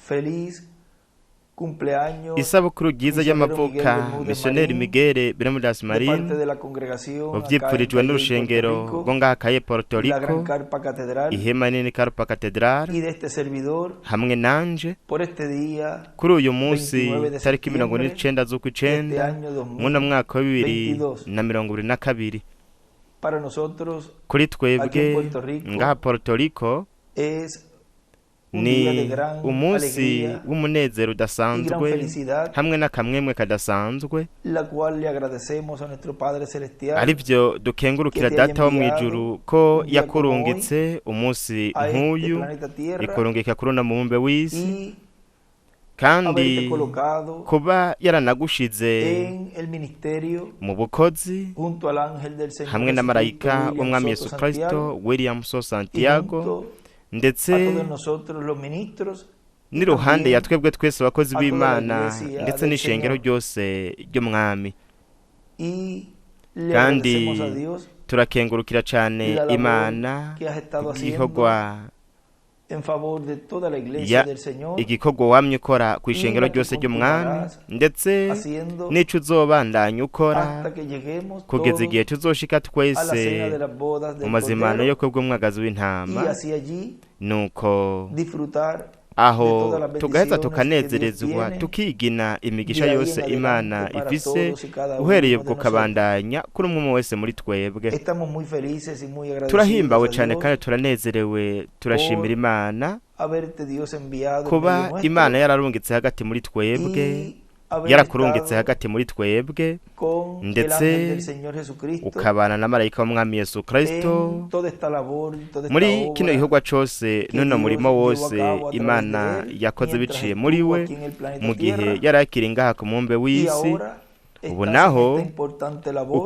Feliz cumpleaños, isabukuru ryiza misionero y'amavuka Miguel Bermúdez misiyoneri Marín, Miguel Bermúdez de parte Marín de la congregación acá en uvyipurijwe Calle, n'urushengero Puerto rwo Rico, ngaha kaye Puerto la Gran Rico Carpa Catedral, ihema nini Carpa Cathedral y de este servidor hamwe nanje por este día kuri uyu munsi 29 de tariki septiembre 29 de este z'ukwicenda año muno mwaka wa 2022. 2022 Para nosotros kuri aquí en twebwe Puerto Rico ngaha Puerto Rico es un día de ni gran umunsi alegría w'umunezero y gran udasanzwe felicidad, hamwe n'akamwemwe kadasanzwe la cual le agradecemos a nuestro Padre Celestial arivyo dukengurukira que te haya data wo enviado mw'ijuru ko un día yakurungitse umunsi a este nk'uyu planeta Tierra ikurungika kuri uno mubumbe w'isi y kandi haberte colocado kuba yaranagushize en el ministerio mu bukozi junto al ángel del Señor hamwe na marayika Jesucristo, w'umwami William Yesu Soto Kristo Santiago, William So y Santiago junto ndetse a todos nosotros los ministros y n'iruhande también ya twebwe twese abakozi a toda la b'Imana iglesia ndetse del n'ishengero Señor. ryose ry'umwami Y le kandi agradecemos a Dios turakengurukira cyane la labor Imana que has estado igikorwa en favor de toda la iglesia del Señor, igikorwa wamye ukora ku ishengero y la que ryose ry'umwami continuarás ndetse haciendo n'ico uzobandanya ukora hasta que lleguemos kugeza todos igihe tuzoshika a la twese cena de las bodas mu del mazimano yo Cordero, kubw'umwagazi y w'intama así allí nuko disfrutar de aho todas las tugaheza bendiciones que tukanezerezwa Dios tiene tukigina imigisha de ahí yose en Imana adelante para ifise todos y cada uhereye uno de bwo nosotros. kabandanya kuri umwe wese muri twebwe Estamos muy felices y muy agradecidos turahimbawe a cyane Dios kandi turanezerewe turashimira Imana haberte Dios enviado en kuba medio nuestro Imana yararungitse hagati muri twebwe y haber yarakurungitse estado hagati muri twebwe con el ndetse ángel del Señor Jesucristo ukabana na marayika w'umwami Yesu Kristo en toda esta labor, toda esta muri kino obra gikorwa cose que n'uno Dios murimo llevó a wose cabo a través Imana de él yakoze mientras biciye muri estuvo we aquí en el planeta mu gihe Tierra, yari akiri ngaha ku mubumbe y w'isi ahora ubu estás naho en esta importante labor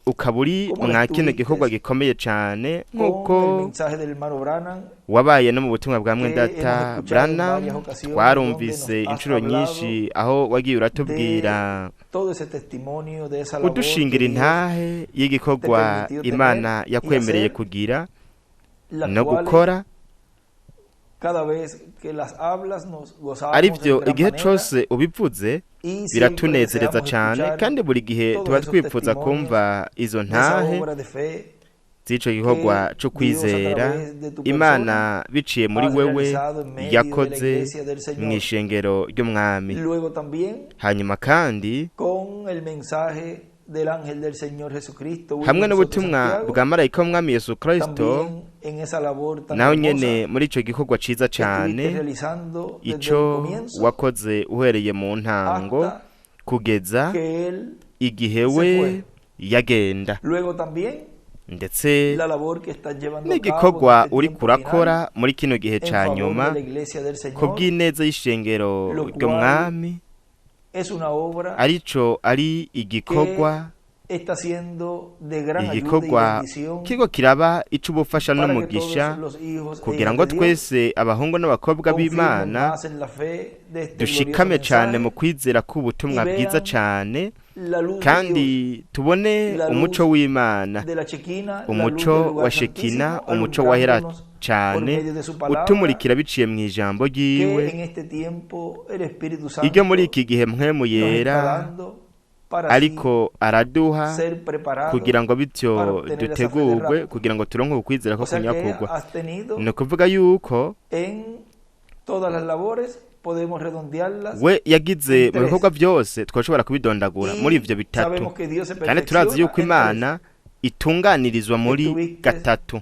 ukaba uri como mwa kino estuviste gikorwa gikomeye cyane con el nk'uko mensaje del hermano Branham, wabaye no mu butumwa bwa que mwendata hemos escuchado en Branham varias ocasiones, twarumvise donde nos has inshuro hablado nyinshi aho wagiye uratubwira todo ese testimonio de esa labor udushingira que Dios intahe y'igikorwa te permitió Imana tener y yakwemereye hacer, kugira las no cuales gukora cada vez que las hablas nos gozamos arivyo en gran igihe manera, cose ubivuze y siempre biratunezereza deseamos cyane escuchar kandi buri gihe todos tuba esos twifuza testimonios kumva izo de esa ntahe obra de fe z'ico gikorwa que co Dios a kwizera través de tu Imana biciye muri has wewe realizado en medio de la yakoze iglesia del Señor. mu ishengero ry'umwami Luego también hanyuma kandi con el mensaje del ángel del Señor Jesucristo, hamwe William Soto n'ubutumwa Santiago, bwa marayika w'umwami Yesu Kristo también en esa labor tan naho hermosa nyene muri ico gikorwa ciza que estuviste cane realizando desde el ico comienzo wakoze uhereye mu ntango hasta kugeza que él igihe se we fue. yagenda Luego también ndetse la labor que estás llevando a cabo n'igikorwa en este uri tiempo kurakora final muri kino gihe en ca favor nyuma de la iglesia del Señor, kubw'ineza y'ishengero lo cual ry'umwami es una obra arico ari igikorwa está siendo de gran ayuda y igikorwa bendición kigo kiraba ic'ubufasha para que n'umugisha todos los hijos e kugira hijas ngo de Dios twese abahungu n'abakobwa confirmen b'Imana más en la fe de este dushikame glorioso cane mu mensaje kwizera k'ubutumwa y bwiza vean cane la luz de Dios, kandi tubone la umuco luz w'Imana de la Shekinah, la luz umuco del wa lugar Shekina santísimo, umuco wahera alumbrándonos por cane medio de su palabra, utumurikira biciye mu ijambo ryiwe que en este tiempo el Espíritu Santo iryo muri iki gihe mpwemu nos está yera dando para así ariko araduha ser preparados kugira ngo bityo para obtener esa fe de dutegurwe rapto. kugira ngo turonke ukwizera ko O sea que kunyakugwa has tenido ni ukuvuga yuko en todas las labores, podemos redondearlas, we yagize mu Interés. bikorwa byose twashobora kubidondagura y muri ivyo bitatu sabemos que Dios se kandi turazi yuko perfecciona en Imana itunganirizwa muri Estuviste gatatu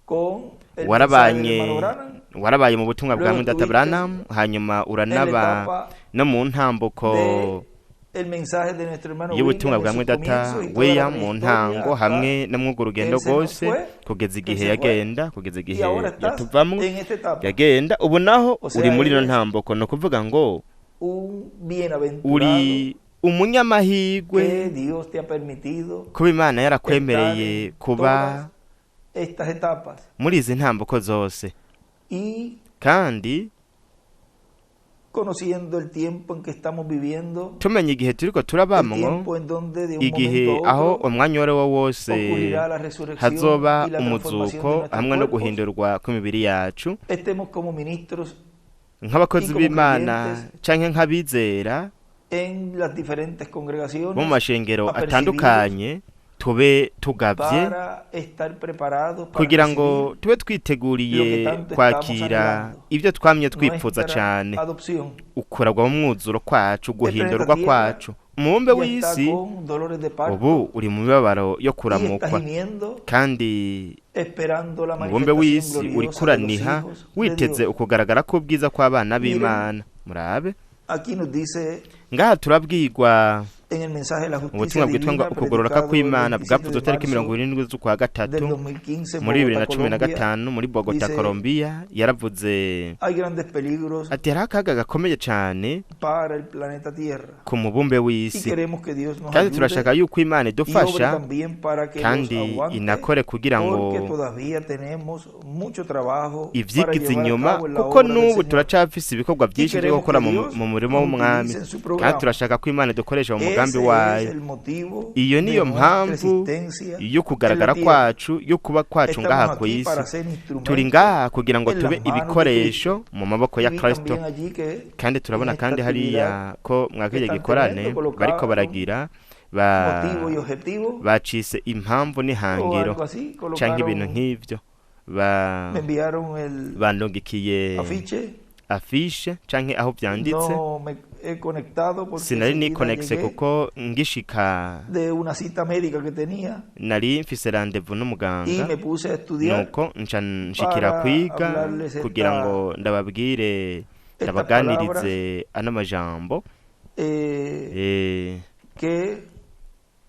con el mensaje del warabanye hermano Branham, warabaye mu butumwa bwa Luego mwendata estuviste Branham hanyuma en la uranaba etapa no mu ntambuko de el mensaje de nuestro hermano y'ubutumwa William bwa en sus mwendata comienzos y toda la William buena mu historia ntango hasta hamwe no mwugo urugendo que se nos rwose fue, kugeza que igihe se fue, yagenda kugeza y igihe ahora estás yatuvamwo en esta etapa, yagenda ubu naho O sea, uri muri no eres ntambuko ni ukuvuga ngo un bienaventurado uri umunyamahigwe que Dios te ha permitido kuba Imana estar yarakwemereye en kuba todas estas etapas muri izi ntambuko zose y kandi conociendo el tiempo en que estamos viviendo, tumenye igihe turiko el turabamwo tiempo en donde de un igihe momento a aho otro umwanya uwo ari wo wose ocurrirá la resurrección hazoba y la transformación de umuzuko nuestros hamwe no cuerpos, guhindurwa kw'imibiri yacu estemos como ministros nk'abakozi Y como b'Imana creyentes canke nk'abizera en las diferentes bo mu congregaciones mashengero apercibidos atandukanye tube tugavye para estar preparados para kugira ngo recibir tube twiteguriye lo que tanto kwakira estamos anhelando. ibyo twamye twipfuza Nuestra cane adopción ukuragwa mu mwuzuro kwacu guhindurwa planeta Tierra kwacu umubumbe ya está w'isi con dolores de parto ubu uri mu mibabaro yo y está kuramukwa gimiendo kandi esperando la umubumbe manifestación w'isi uri gloriosa de los kuraniha hijos de witeze Dios. ukugaragara k'ubwiza kw'abana Miren. b'Imana murabe Aquí nos dice ngaha turabwirwa en el mensaje de la mu justicia butumwa bwitwa ngo divina ukugororoka predicado el kw'Imana 27 bwavuzwe de tariki marzo 27 z'ukwa del gatatu 2015 en muri Bogotá, Colombia. 2015 muri Bogota Dice, Colombia yaravuze hay grandes peligros ati hariho akaga gakomeye cane para el planeta Tierra ku mubumbe y w'isi queremos que Dios nos kandi ayude turashaka yuko Imana y obre idufasha también para que los kandi aguante inakore kugira ngo porque todavía tenemos mucho trabajo para ivyigize llevar a inyuma cabo la kuko obra del n'ubu Señor. turacafise ibikorwa byinshi byo queremos gukora que Dios mu murimo nos w'umwami utilice en su kandi programa. turashaka ko Imana idukoresha mu mugambi Ese es wayo el motivo iyo de niyo nuestra mpamvu existencia yo kugaragara en la tierra. kwacu yo kuba kwacu ngaha Estamos ku aquí isi para ser instrumentos turi ngaha kugira ngo en tube las manos de ibikoresho mu maboko Y ya vi Kristo también allí que kandi turabona en esta kandi hariya ko mwakije están gikorane teniendo colocado bariko baragira motivo y objetivo bacise impamvu o n'ihangiro algo así, canke ibintu colocaron, nk'ivyo me enviaron el bandungikiye afiche, afishe canke aho vyanditse no me he conectado porque sinari enseguida nikonekise llegué kuko ngishika de una cita médica que tenía nari mfise rendezvous y n'umuganga me puse a estudiar nuko nca nshikira para kwiga hablarles kugira ngo ndababwire estas ndabaganirize ano majambo que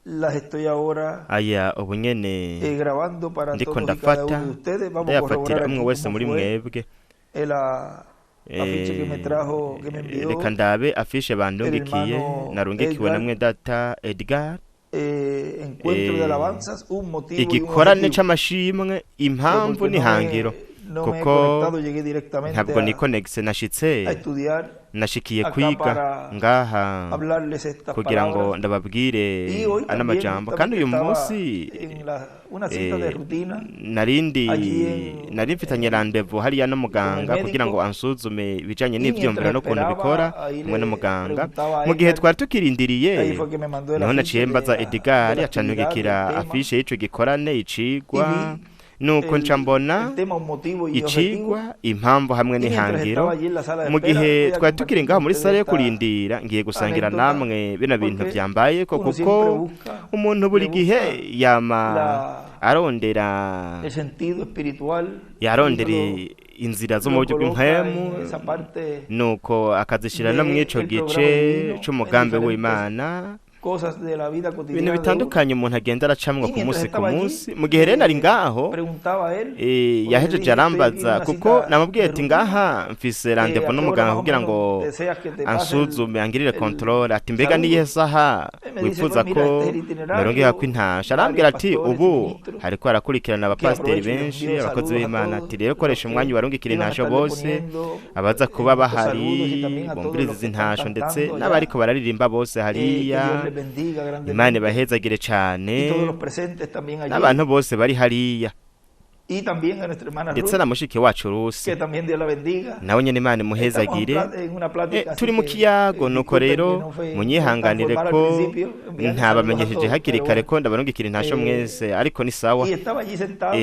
las estoy ahora aya ubu nyene grabando para ndiko todos y cada ndafata uno de ustedes. Vamos a ndayafatira corroborar umwe aquí wese cómo muri fue mwebwe el afiche que me trajo, que me envió reka ndabe afishe bandungikiye hermano narungikiwe na Edgar. mwe data Edgar encuentro de alabanzas, un motivo y un igikorane objetivo. c'amashimwe impamvu Porque n'ihangiro no me he kuko conectado, llegué directamente ntabwo a nikonegise nashitse estudiar, nashikiye acá kwiga para ngaha hablarles estas kugira ngo palabras. ndababwire Y hoy ano también majambo kandi uyu estaba munsi en una cita de rutina narindi allí nari mfitanye rendezvous hariya n'umuganga médico, kugira ngo ansuzume ibijanye y n'ivyumviro mientras n'ukuntu esperaba, bikora ahí hamwe le n'umuganga preguntaba a mu gihe Edgar, twari tukirindiriye ahí fue que me mandó el niho afiche naciye de mbaza la- Edgar de la yacanugikira actividad, del tema. afishe y'ico gikorane icigwa Y vi nuko nca mbona el tema, un motivo y objetivo. icigwa impamvu hamwe Y mientras n'ihangiro estaba allí en la sala de mu espera, gihe voy a twari compartir tukiri ngaho con muri ustedes sale yo esta kurindira ngiye gusangira anécdota, namwe bino bintu porque vyambayeko uno kuko siempre busca umuntu buri le gihe busca yama la- arondera el sentido espiritual yarondera y inzira zo lo mu buryo coloca bw'impwemu en esa parte nuko akazishira no de mw'ico el gice programa divino, c'umugambi en diferentes w'Imana cosas de la vida ibintu cotidiana de uno. bitandukanye umuntu agenda aracamwa Y ku mientras munsi ku estaba allí, munsi mu gihe rero nari ngaho preguntaba a él, porque yahejeje le dije, estoy aquí en arambaza una kuko cita namubwiye de ati rutina, ngaha mfise ¿a rendezvous qué hora n'umuganga más o kugira menos ngo deseas que te pase ansuzume angirire el controle ati mbega saludo? niyihe saha Me dice, wifuza pues mira, ko este es el itinerario, narongera ko intasha arambwira ati varios pastores ubu y ministros, hariko harakurikirana abapasiteri aprovecho y les benshi envío abakozi saludos a b'Imana todos ati rero los koresha que umwanya ubarungikira iban a intasho estarle bose poniendo abaza kuba estos bahari saludos y también a todos bumviriza los que izi están ntasho ndetse cantando allá. n'abariko bararirimba bose Que hariya Dios les bendiga Imana grandemente ibahezagire cane y todos los presentes también allí. n'abantu bose bari hariya Y también a nuestra hermana ndetse Ruth, na mushiki wacu Rusi que también Dios la bendiga. nawe nyene Imana Estamos imuhezagire en una plática, así turi mu que, kiyago nuko disculpen que rero no fue tan munyihanganire formal al ko principio, enviarles ntabamenyesheje saludos a hakiri todos, kare pero ko ndabarungikira intasho bueno. mwese ariko ni sawa Y estaba allí sentado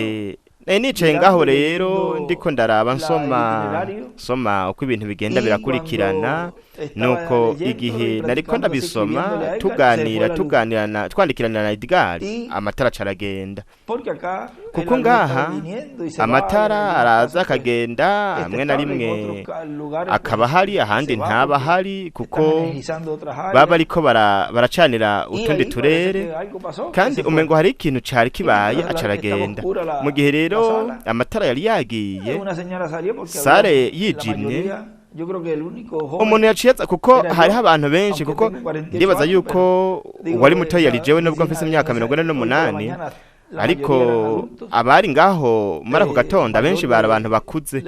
nicaye mirando ngaho y rero leyendo ndiko ndaraba el itinerario, nsoma uko ibintu bigenda y birakurikirana cuando estaba nuko leyendo igihe y nariko platicando así, ndabisoma escribiéndole a Edgar, se tuganira fue la luz. tuganirana twandikirana na Edgar Y- amatara acaragenda Porque acá kuko el alumno ngaha estaba viniendo y se amatara va, y en araza algunas casas, akagenda pues, hamwe na estable, en rimwe otros lugares, akaba pues, hari ahandi se va ntaba porque hari kuko están energizando otras áreas. baba bariko baracanira Y utundi ahí turere parece que algo pasó, que kandi se fue. umengo hari ikintu cari kibaye Entonces, la que acaragenda estaba oscura mu gihe rero la sala. amatara yari yagiye Una señora salió porque Sale había, yijimye. la mayoría, yo creo que el único joven umuntu yaciye kuko era yo, hariho abantu benshi aunque kuko tengo 48 ndibaza años, yuko pero digo, uwari muto yari esa jewe nubwo oficina mfise imyaka en esa- 48 hoy por la mañana, la ariko mayoría eran adultos. abari ngaho muri ako gatondo abenshi bari abantu bakuze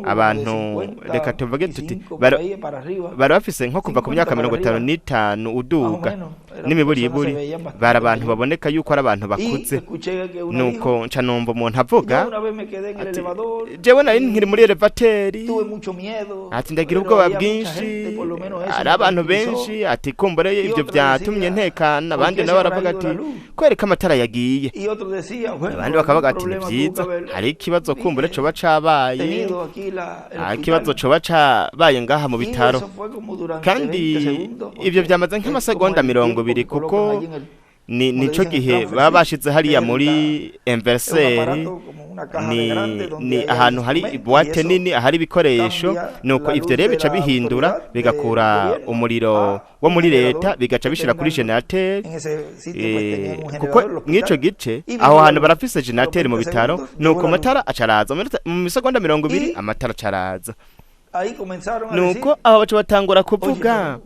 abantu reka tuvuge tuti bari bafise nko kuva ku myaka 55 uduga n'imiburiburi bari abantu baboneka yuko ari abantu bakuze nuko nca numva umuntu avuga jewe nari nkiri muri elevateri ati ndagira ubwoba bwinshi ari abantu benshi ati kumbure ibyo byatumye ntekana abandi nabo baravuga ati kwereka amatara yagiye abandi bakavuga ati ni byiza hari ikibazo kumbure coba cabaye ikibazo coba cabaye ngaha mu bitaro kandi ibyo byamaze nk'amasegonda 20 kuko nico gihe baba bashize hariya muri inverseri ni ahantu hari boîte nini ahari ibikoresho nuko ivyo rero bica bihindura bigakura umuriro wo muri leta bigaca bishira kuri generateur kuko mwico gice aho hantu barafise generateur mu bitaro nuko amatara acaraza mu misegonda 20 amatara acaraza nuko aho baca batangura kuvuga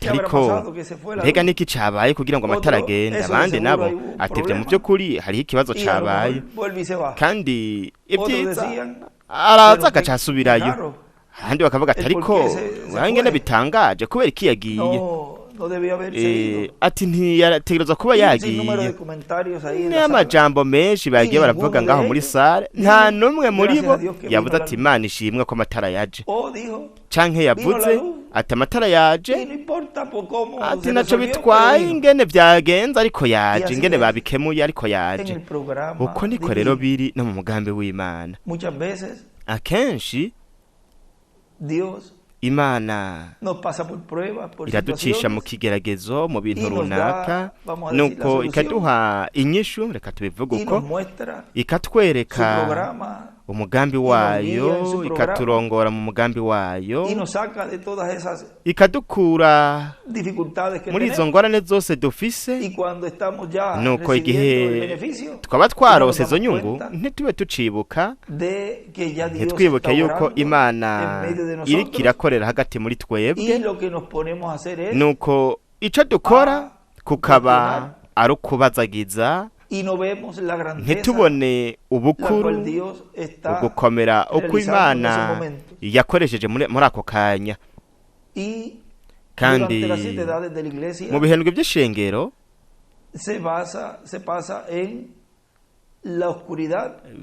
ariko mbega niki cabaye kugira ngo amatara agende abandi nabo atevye mu byo kuri hariho ikibazo cabaye kandi ibyiza araza akacasubirayo ahandi bakavuga ati ariko wangene bitangaje kubera iki yagiye ati ntiyarategerezwa kuba yagiye n'amajambo menshi bagiye baravuga ngaho muri sare nta numwe muri bo yavuze ati Imana ishimwe ko amatara yaje canke yavuze ati amatara yaje ati naco bitwaye ingene vyagenze ariko yaje ingene babikemuye ariko yaje uko niko rero biri no mu mugambi w'Imana akenshi Imana iraducisha mu kigeragezo mu bintu runaka nuko ikaduha inyishu reka tubivuga uko ikatwereka umugambi wayo ikaturongora mu mugambi wayo ikadukura muri izo ngorane zose dufise nuko igihe twaba twarose izo nyungu ntitube tucibuka ntitwibuke yuko Imana iriko irakorera hagati muri twebwe nuko ico dukora kukaba ari ukubazagiza ntitubone ubukuru ugukomera uko Imana yakoresheje muri ako kanya kandi mu bihendwe by'ishengero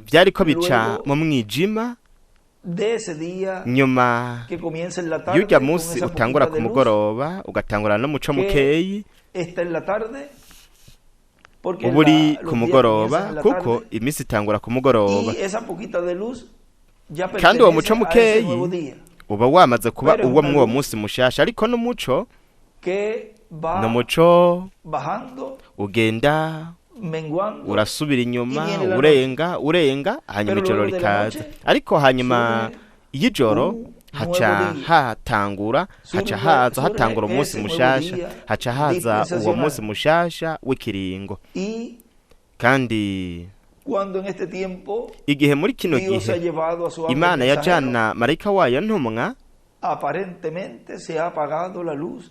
byariko bica mu mwijima nyuma y'urya munsi utangura ku mugoroba ugatangura no muco mukeyi uburi ku mugoroba kuko iminsi itangura ku mugoroba kandi uwo muco mukeyi uba wamaze kuba uwo mw'uwo munsi mushasha ariko n'umuco n'umuco ugenda urasubira inyuma urenga hanyuma ijoro rikaza ariko hanyuma y'ijoro haca hatangura umunsi mushasha haca haza uwo munsi mushasha w'ikiringo kandi igihe muri kino gihe Imana yajana marayika wayo ntumwa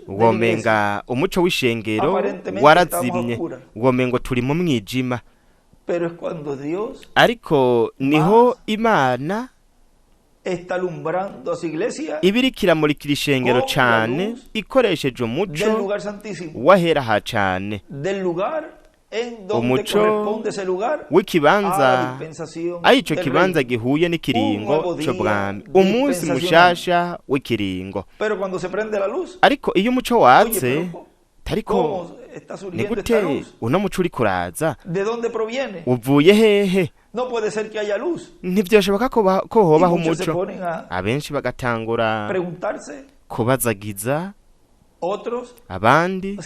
womenga umuco w'ishengero warazimye womengo turi mu mwijima ariko niho Imana ibirikira muri kirishengero cyane ikoresheje umuco wahera ha cyane umuco w'ikibanza ayico kibanza gihuye n'ikiringo cyo bwami umunsi mushasha w'ikiringo ariko iyo umuco watse tariko ni gute uno muco uri kuraza uvuye hehe ntibyashoboka ko hobaho umuco abenshi bagatangura kubazagiza abandi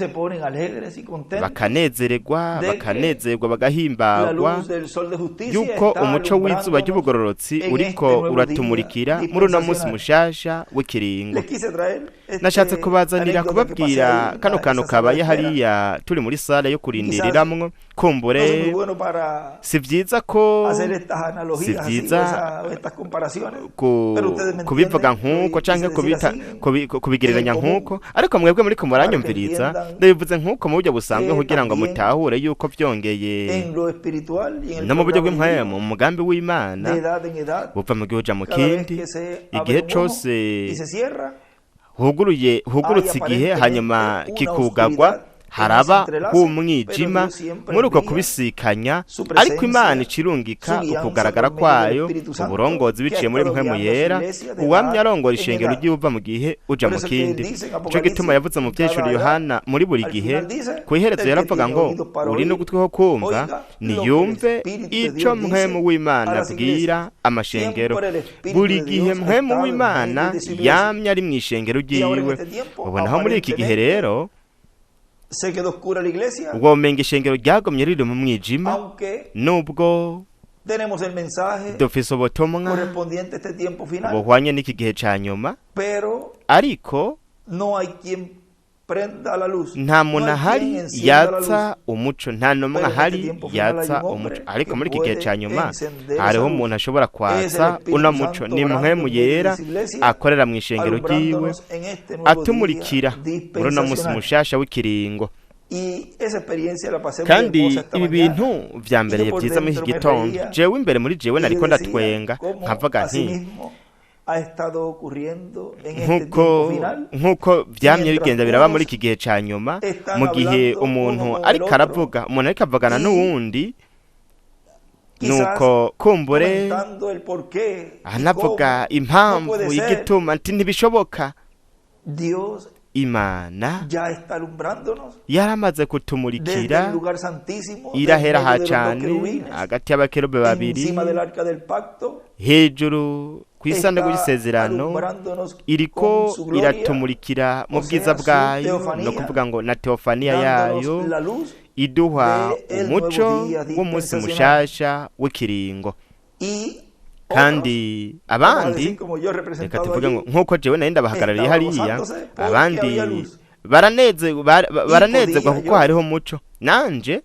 bakanezerwa bagahimbagwa yuko umuco w'izuba ry'ubugororotsi uriko uratumurikira muri uno munsi mushasha w'ikiringo nashatse kubazanira kubabwira kano kantu kabaye hariya turi muri sale yo kurindiriramwo kumbure si vyiza kubivuga nk'uko canke kubigereranya nk'uko ariko mwebwe muri ko muranyumviriza ndabivuze nk'uko mu buryo busanzwe kugira ngo mutahure yuko byongeye no mu buryo bw'impwemu mu mugambi w'Imana buva mu gihe uja mu kindi igihe cose hugurutse igihe hanyuma kikugagwa haraba h'umwijima muri uko kubisikanya ariko Imana icirungika ukugaragara kwayo uburongozi biciye muri mpwemu yera uwamye arongora ishengero ry'uva mu gihe uja mu kindi ico gituma yavuze mu vyeshuri Yohana muri buri gihe kwiherezo yaravuga ngo uri no gutweho kumva niyumve ico mpwemu w'Imana abwira amashengero buri gihe mpwemu w'Imana yamye ari mw'ishengero ryiwe ubonaho muri iki gihe rero womenga ishengero ryagomye riri mu mwijima nubwo dufise ubutumwa buhwanye n'iki gihe ca nyuma ariko nta muntu ahari yatsa umuco nta n'umwe ahari yatsa umuco ariko muri iki gihe ca nyuma hariho umuntu ashobora kwatsa uno muco ni mpwemu yera akorera mu ishengero ryiwe atumurikira muri uno musi mushasha w'ikiringo kandi ibi bintu vyambereye vyiza muri iki gitondo jewe imbere muri jewe nariko ndatwenga nkavuga nti nk'uko vyamye bigenda biraba muri iki gihe ca nyuma mu gihe umuntu ariko aravuga umuntu ariko avugana n'uwundi nuko kumbure anavuga impamvu y'igituma ati ntibishoboka Imana yaramaze kutumurikira irahera ha cane hagati y'abakerubi babiri hejuru kw'isanduku y'isezerano iriko iratumurikira mu bwiza bwayo no kuvuga ngo na teofaniya yayo iduha umuco w'umunsi mushasha w'ikiringo kandi abandi reka tuvuge ngo nk'uko jewe nari ndabahagarariye hariya abandi baranezerwa kuko hariho umuco nanje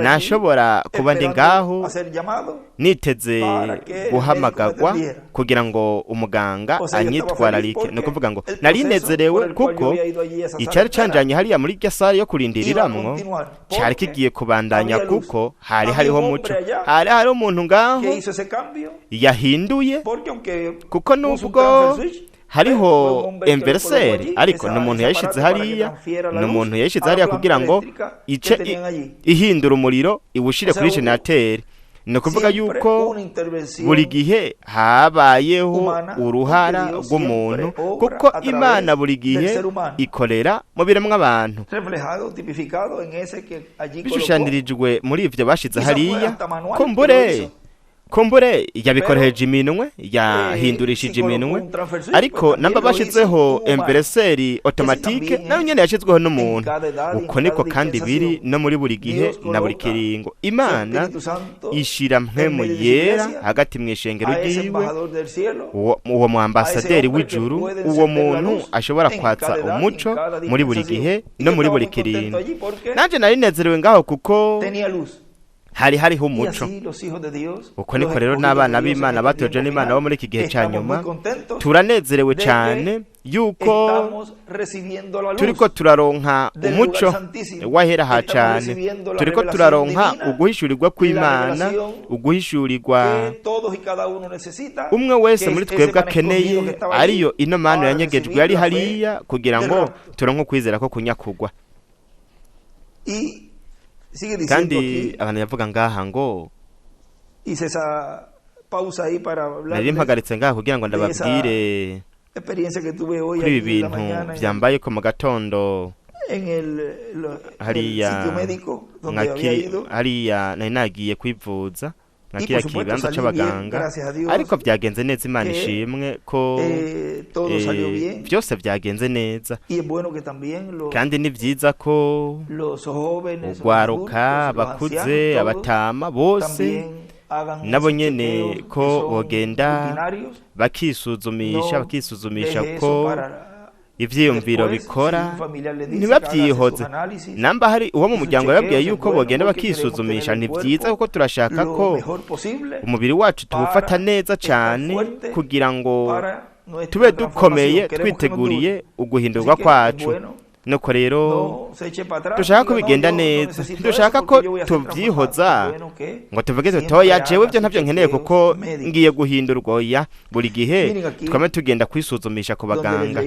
nashobora kuba ndi ngaho niteze guhamagagwa kugira ngo umuganga anyitwararike no kuvuga ngo nari nezerewe kuko icari canjanye hariya muri gasari yo kurindiriramwo cari kigiye kubandanya kuko hariho umuco hariho umuntu ngaho yahinduye kuko nubwo hariho enverseri ariko n'umuntu yayishize hariya kugira ngo ice ihindura umuriro iwushire kuri generateur no kuvuga yuko buri gihe habayeho uruhara rw'umuntu kuko Imana buri gihe ikorera mu biremwa abantu bishushanirijwe muri ivyo bashize hariya kumbure yabikoreheje iminwe yahindurishije iminwe ariko namba bashizeho enverseri automatique nayo nyene yashizweho n'umuntu uko niko kandi biri no muri buri gihe na buri kiringo Imana ishira mpwemu yera hagati mw'ishengero ryiwe uwo mu ambasaderi w'ijuru uwo muntu ashobora kwatsa umuco muri buri gihe no muri buri kiringo nanje nari nezerewe ngaho kuko hariho umuco uko niko rero n'abana b'Imana batoje n'Imana bo muri iki gihe ca nyuma turanezerewe cyane yuko turiko turaronka umuco wahera ha cane turiko turaronka uguhishurirwa kw'Imana uguhishurirwa umwe wese muri twebwe akeneye ariyo ino mano yanyegejwe yari hariya kugira ngo turonke kwizera ko kunyakugwa kandi abantu yavuga ngaha ngo nari mpagaritse ngaha kugira ngo ndababwire kuri ibi bintu byambaye ko mu gatondo hariya nari nagiye kwivuza nakira kibanza c'abaganga ariko byagenze neza Imana ishimwe ko byose byagenze neza kandi ni byiza ko ugwaruka bakuze abatama bose nabo nyene ko bogenda bakisuzumisha ko ivyiyumviro bikora ntibabyihoze namba hari uwo mu muryango yabwiye yuko bogenda bakisuzumisha ntibyiza kuko turashaka ko umubiri wacu tuwufata neza cyane kugira ngo tube dukomeye twiteguriye uguhindurwa kwacu. Nuko rero dushaka ko bigenda neza, dushaka ko tubyihoza ngo tuvuge tutoya jewe byo ntabyo nkeneye kuko ngiye guhindurwa. Oya, buri gihe twame tugenda kwisuzumisha ku baganga.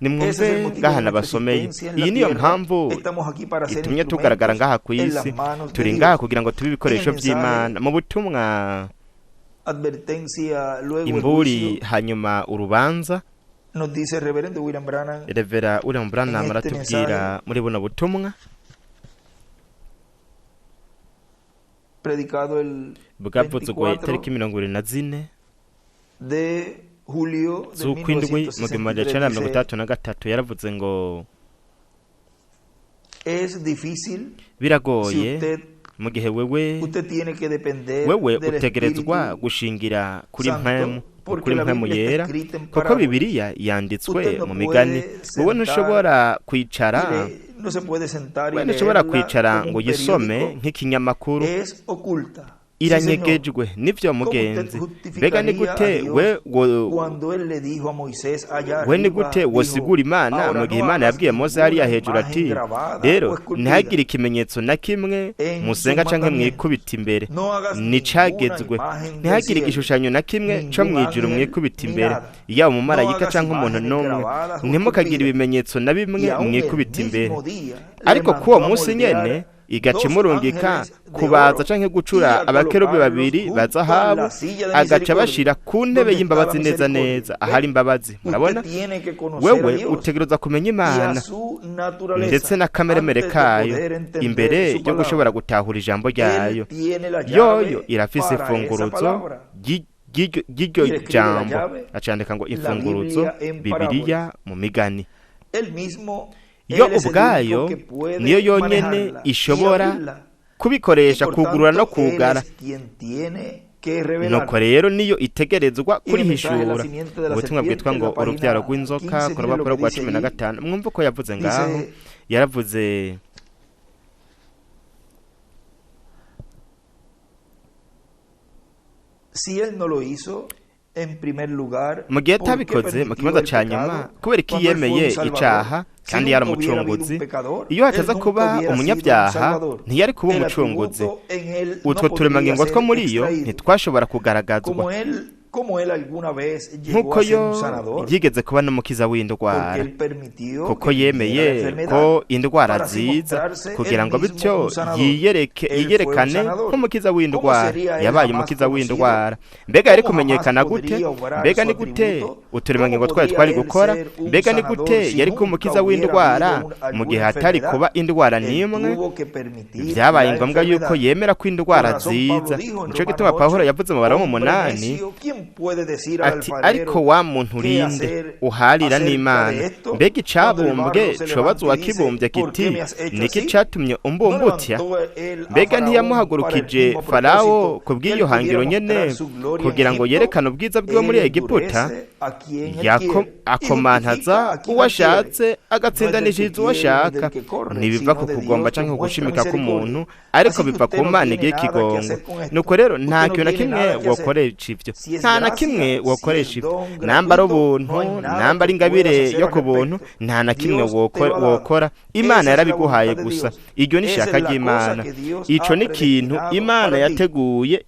Nimwumve ngaha nabasomeye, iyi niyo mpamvu itumye tugaragara ngaha ku isi. Turi ngaha kugira ngo tube ibikoresho by'Imana mu butumwa, imburi, hanyuma urubanza. Nos dice el reverendo William Branham, Revera William Branham aratubwira muri buno butumwa predicado el bwavuzwe tariki 24 de julio de 1933 yaravuze ngo es difícil, biragoye mu gihe wewe utegerezwa gushingira kuri mpemu yera, kuko Bibiliya yanditswe mu migani. Wowe ntushobora kwicara ngo yisome nk'ikinyamakuru, iranyegejwe n'ivyo mugenzi. Mbega ni gute we ni gute wosigura Imana mu gihe Imana yabwiye Mose hariya hejuru ati rero ntihagire ikimenyetso na kimwe musenga canke mwikubita imbere nicagezwe, ntihagire igishushanyo na kimwe co mwijuru mwikubita imbere, yaba umumarayika canke umuntu n'umwe, ntimukagire ibimenyetso na bimwe mwikubita imbere. Ariko kuwo munsi nyene igaca imurungika kubaza canke gucura abakerubi babiri ba zahabu, agaca bashira ku ntebe y'imbabazi neza neza ahari imbabazi. Murabona, wewe utegereza kumenya Imana ndetse n'akameremere kayo imbere yo gushobora gutahura ijambo ryayo. Yoyo irafise imfunguruzo ry'iryo jambo, acandika ngo imfunguruzo Bibiliya mu migani. Yo ubwayo niyo yonyene ishobora kubikoresha kugurura no kugara. Nuko rero niyo itegerezwa kurihishura. Ubutumwa bwitwa ngo urubyaro rw'inzoka ku rupapuro rwa 15. Mwumva ko yavuze ngaho, yaravuze si él no lo hizo mu gihe atabikoze mu kibanza ca nyuma, kubera ko yemeye icaha kandi yari umucunguzi. Iyo hataza kuba umunyabyaha ntiyari kuba umucunguzi. Utwo turemangingo two muri iyo ntitwashobora kugaragazwa. Nk'uko yo yigeze kuba n'umukiza w'indwara, kuko yemeye ko indwara ziza kugira ngo bityo yiyerekane nk'umukiza w'indwara. Yabaye umukiza w'indwara. Mbega yari kumenyekana gute? Mbega ni gute uturemangingo twari gukora? Mbega ni gute yari kuba umukiza w'indwara mu gihe hatari kuba indwara n'imwe? Byabaye ngombwa yuko yemera ko indwara ziza. Nico gituma Pawulo yavuze mu Baroma 8 ati ariko wa muntu urinde uharira n'Imana. Mbega icabumbwe cobaza uwakibumbye kiti niki catumye umbumbutya? Mbega ntiyamuhagurukije Farawo ku bw'iyo hangiro nyene kugira ngo yerekane ubwiza bwiwe muri Egiputa? Akomantaza uwashatse agatsindanishiriza uwashaka. Ntibiva ku kugomba canke kugushimika k'umuntu, ariko biva ku Mana igihe kigongo. Nuko rero nta kintu na kimwe wokoresha ivyo, nta na kimwe wokoresha ivyo. Nambara ubuntu, nambara ingabire yo ku buntu, nta na kimwe wokora. Imana yarabiguhaye gusa. Iryo ni ishaka ry'Imana. Ico ni ikintu Imana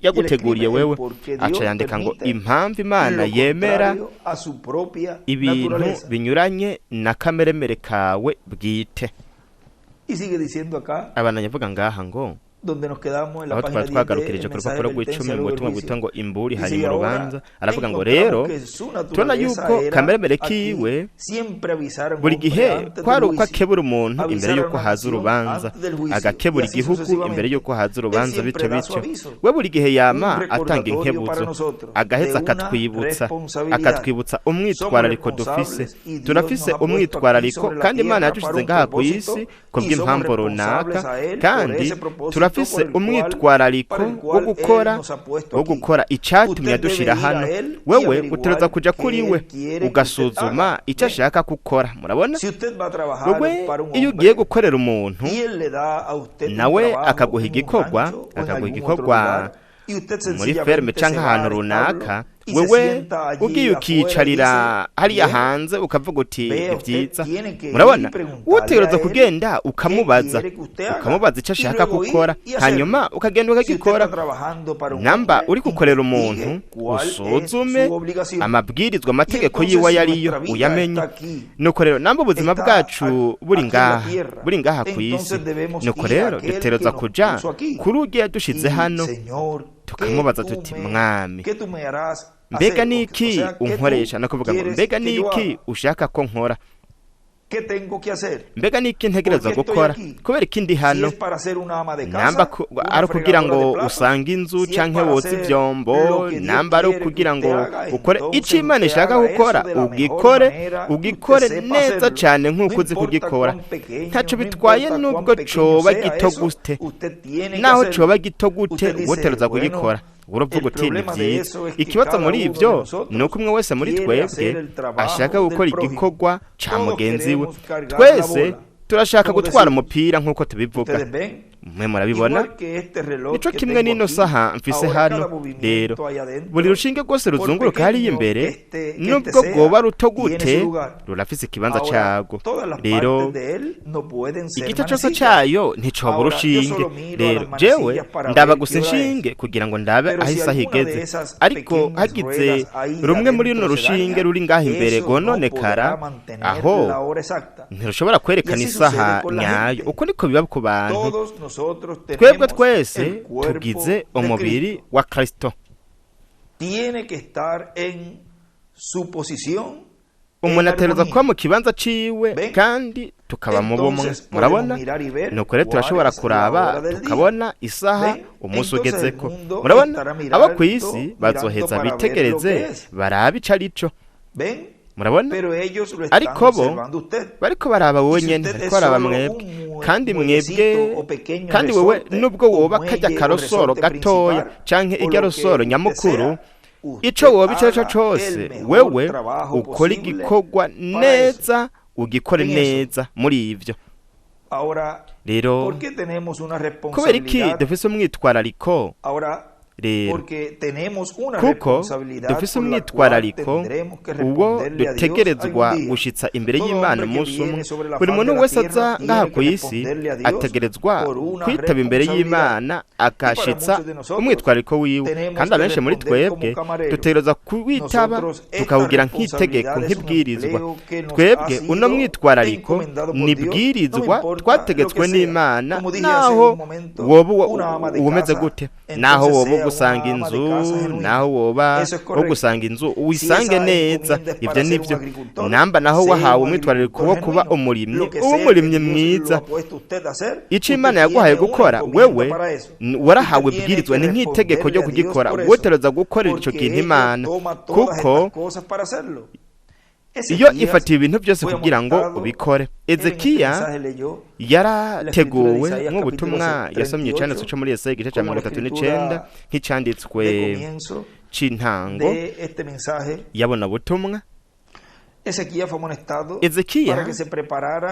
yaguteguriye wewe. Aca yandika ngo impamvu Imana yemera ibintu binyuranye na kameremere kawe bwite. Abana yavuga ngaha ngo aho twari twagarukirije ku rupapuro rw'10 mu butumwa bwitwa ngo imburi hari mu rubanza. Aravuga ngo rero tubona yuko kameremere kiwe buri gihe kwari uko akebura umuntu imbere yuko haza urubanza, agakebura igihugu imbere yuko haza urubanza. Bityo we buri gihe yama atanga inkebuzo, agaheza akatwibutsa umwitwarariko dufise. Turafise umwitwarariko kandi Imana yadushize ngaha ku isi kubw'impamvu runaka, kandi turafise umwitwarariko wo gukora icatumye adushira hano. Wewe utegereza kuja kuri we ugasuzuma icyo ashaka gukora. Murabona, wewe iyo ugiye gukorera umuntu nawe akaguha igikorwa muri ferme canke ahantu runaka, wewe ugiye ukicarira hariya hanze ukavuga uti ni byiza, murabona utegereza kugenda ukamubaza icyo ashaka gukora, hanyuma ukagenda ukagikora. Namba uri gukorera umuntu usuzume amabwirizwa amategeko yiwe yariyo uyamenye. Nuko rero namba ubuzima bwacu buri ngaha ku isi, nuko rero dutegereza kuja kuri ugiye dushize hano tukamubaza tuti mwami, mbega niki unkoresha? No kuvuga ngo mbega niki ushaka ko nkora? Mbega niki ntegereza gukora? Kubera ikindi hano namba ari kugira ngo usange inzu canke wotse ivyombo, namba ari kugira ngo ukore ico Imana ishaka gukora, ugikore neza cane nk'uko uzi kugikora. Ntaco bitwaye nubwo coba gito gute, naho coba gito gute utegereza kugikora. Uravuga uti ni byiza. Ikibazo muri ibyo ni uko umwe wese muri twebwe ashaka gukora igikorwa ca mugenzi we. Twese turashaka gutwara umupira nk'uko tubivuga, mwe murabibona. Nico kimwe n'ino saha mfise hano. Rero buri rushinge rwose ruzunguruka hariya imbere, nubwo rwoba ruto gute, rurafise ikibanza cago. Rero igiti cose cayo nticobura urushinge. Rero jewe ndaba gusa inshinge kugira ngo ndabe aho isaha igeze, ariko hagize rumwe muri runo rushinge ruri ngaho imbere rwononekara, aho ntirushobora kwerekana isaha nyayo. Uko niko biba ku bantu. Twebwe twese tugize umubiri wa Kristo. Umuntu ategerezwa kuba mu kibanza ciwe kandi tukaba mu bumwe. Murabona, nuko rero turashobora kuraba tukabona isaha umunsi ugezeko. Murabona, abo ku isi bazoheza bitegereze barabe ico arico. Murabona, ariko bo bariko baraba wowe nyene, bariko baraba mwebwe, kandi wewe nubwo woba kajya karosoro gatoya canke igarosoro nyamukuru, ico woba ico cose, wewe ukora igikorwa neza, ugikore neza muri ivyo. Rero kubera iki dufise umwitwarariko? Rero kuko dufise umwitwarariko uwo dutegerezwa gushitsa imbere y'Imana umunsi umwe. Buri muntu wese aza ngaha ku isi ategerezwa kwitaba imbere y'Imana akashitsa umwitwarariko wiwe, kandi abenshi muri twebwe dutegerezwa kuwitaba tukawugira nk'itegeko, nk'ibwirizwa. Twebwe uno mwitwarariko ni bwirizwa twategetswe n'Imana, naho woba umeze gute, naho woba gusanga inzu, naho woba wo gusanga inzu uwisange neza. Ivyo nivyo namba naho wahawe umwitwarariko wo kuba umurimyi mwiza. Ico Imana yaguhaye gukora, wewe warahawe bwirizwa, ni nk'itegeko ryo kugikora. Wotereza gukorera ico kintu Imana, kuko iyo ifatiye ibintu byose kugira ngo ubikore. Ezekiya yarateguwe nk'ubutumwa yasomye cyanditswe cyo muri Yesaya igice cya 39 nk'icyanditswe c'intango yabona butumwa. Ezekiya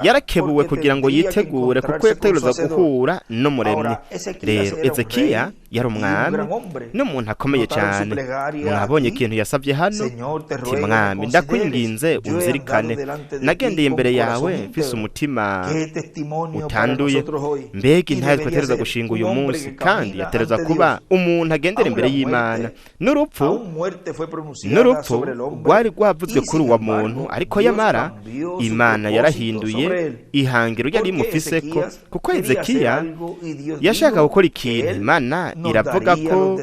yarakebuwe kugira ngo yitegure, kuko yategerezwa guhura n'umuremyi. Rero Ezekiya yari umwami n'umuntu akomeye cyane. Mwabonye ikintu yasabye hano? Ti mwami, ndakwinginze unzirikane, nagendeye imbere yawe mfise umutima utanduye. Mbega intahe twatereza gushinga uyu munsi, kandi yatereza kuba umuntu agendera imbere y'Imana. N'urupfu rwari rwavuzwe kuri uwo muntu, ariko yamara Imana yarahinduye ihangiro yari imufiseko, kuko Ezekiya yashaka gukora ikintu. Imana iravuga ko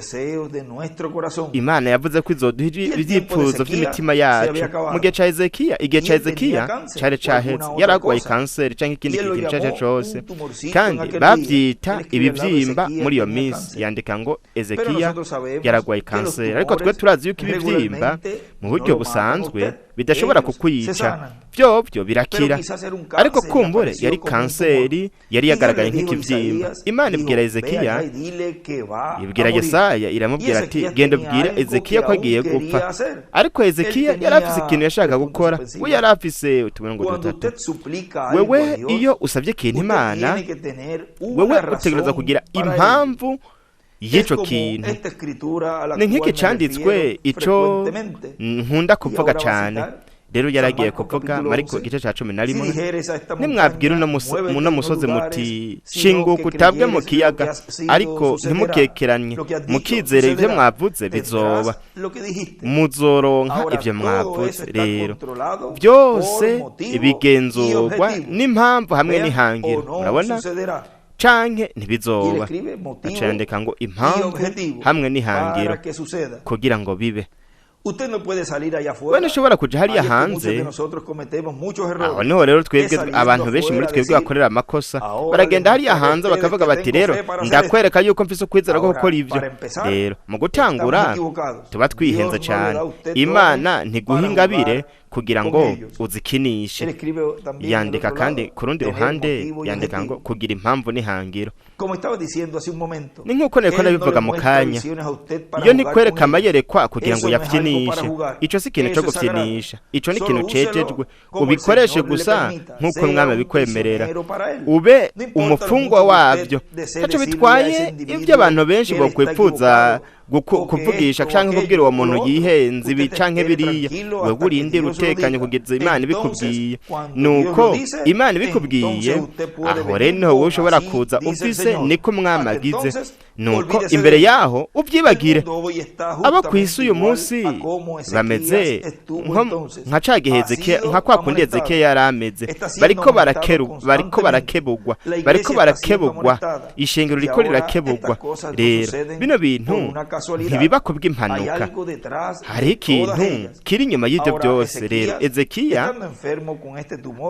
Imana yavuze ko izoduha ibyifuzo by'imitima yacu. Mu gihe ca Ezekiya, igihe ca Ezekiya cari caheze, yaragwaye kanseri canke ikindi kintu cyaje cose, kandi bavyita ibivyimba muri iyo minsi. Yandika ngo Ezekiya yaragwaye kanseri, ariko twe turazi yuko ibivyimba mu buryo busanzwe bidashobora kukwica, vyovyo birakira. Ariko kumbure yari kanseri, yari yagaragaye nk'ikivyimba. Imana ibwira Ezekiya, ibwira Yesaya, iramubwira ati genda ubwire Ezekiya ko agiye gupfa. Ariko Ezekiya yari afise ikintu yashaka gukora. We yari afise utumirongo dutatu. Wewe iyo usabye ikintu Imana, wewe utegereza kugira impamvu y'icyo kintu ni nk'iki cyanditswe icyo nkunda kuvuga cyane. rero yaragiye kuvuga Mariko igice cya 11, nimwabwira uno musozi muti shinguka utabwe mu kiyaga, ariko ntimukekeranye, mukizere ibyo mwavuze bizoba, muzoronka ibyo mwavuze. rero byose bigenzurwa n'impamvu hamwe n'ihangiro, murabona, canke ntibizoba. acandika ngo impamvu hamwe n'ihangiro kugira ngo bibe. Wene ushobora kuja hariya hanze, aho niho rero twebwe abantu benshi muri twebwe bakorera amakosa, baragenda hariya hanze bakavuga bati rero ndakwereka yuko mfise ukwizera ko gukora ivyo. rero mu gutangura tuba twihenze cyane. Imana ntiguha ingabire kugira ngo uzikinishe. yandika kandi ku rundi ruhande yandika ngo kugira impamvu n'ihangiro. ni nk'uko niko nabivuga mu kanya, iyo ntikwereka amayerekwa kugira ngo yapfinishe, ico si ikintu cyo gupfinisha, ico ni ikintu cejejwe, ubikoreshe gusa nk'uko Umwami abikwemerera, ube umufungwa wabyo. Taco bitwaye ibyo abantu benshi bokwipfuza kuvugisha canke kubwira uwo muntu yihenze ibi canke biriya. wewe urindira utekanye kugeza Imana ibikubwiye. nuko Imana ibikubwiye, aho rero niho wowe ushobora kuza uvise niko Umwami agize. nuko imbere yaho ubyibagire. abo ku isi uyu munsi bameze nka ca gihe Hezekiya, nka kwa kundi Hezekiya yari ameze. bariko barakebugwa, ishengero riko rirakebugwa. rero bino bintu ntibiba kubw'impanuka, hari ikintu kiri inyuma y'ibyo byose. rero Hezekiya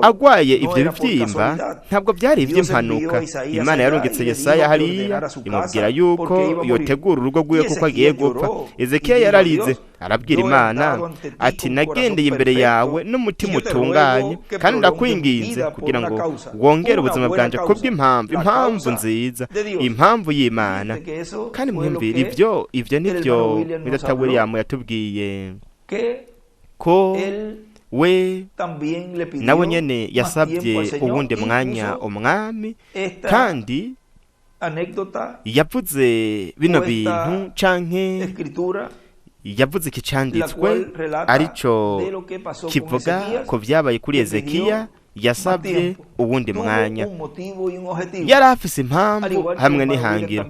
agwaye ibyo bibyimba ntabwo byari iby'impanuka. Imana yarungitse Yesaya hariya imubwira yuko yotegura urugo rwiwe kuko agiye gupfa. Hezekiya yararize, arabwira Imana ati nagendeye imbere yawe n'umutima utunganye, kandi ndakwinginze kugira ngo wongere ubuzima bwanje impamvu nziza, impamvu y'Imana. kandi mwumvira ibyo nibyo Dr. William yatubwiye ko we nawe nyene yasabye uwundi mwanya Umwami, kandi yavuze bino bintu canke yavuze iki cyanditswe arico kivuga ko vyabaye kuri Hezekiya. yasabye uwundi mwanya, yari afise impamvu hamwe n'ihangiro,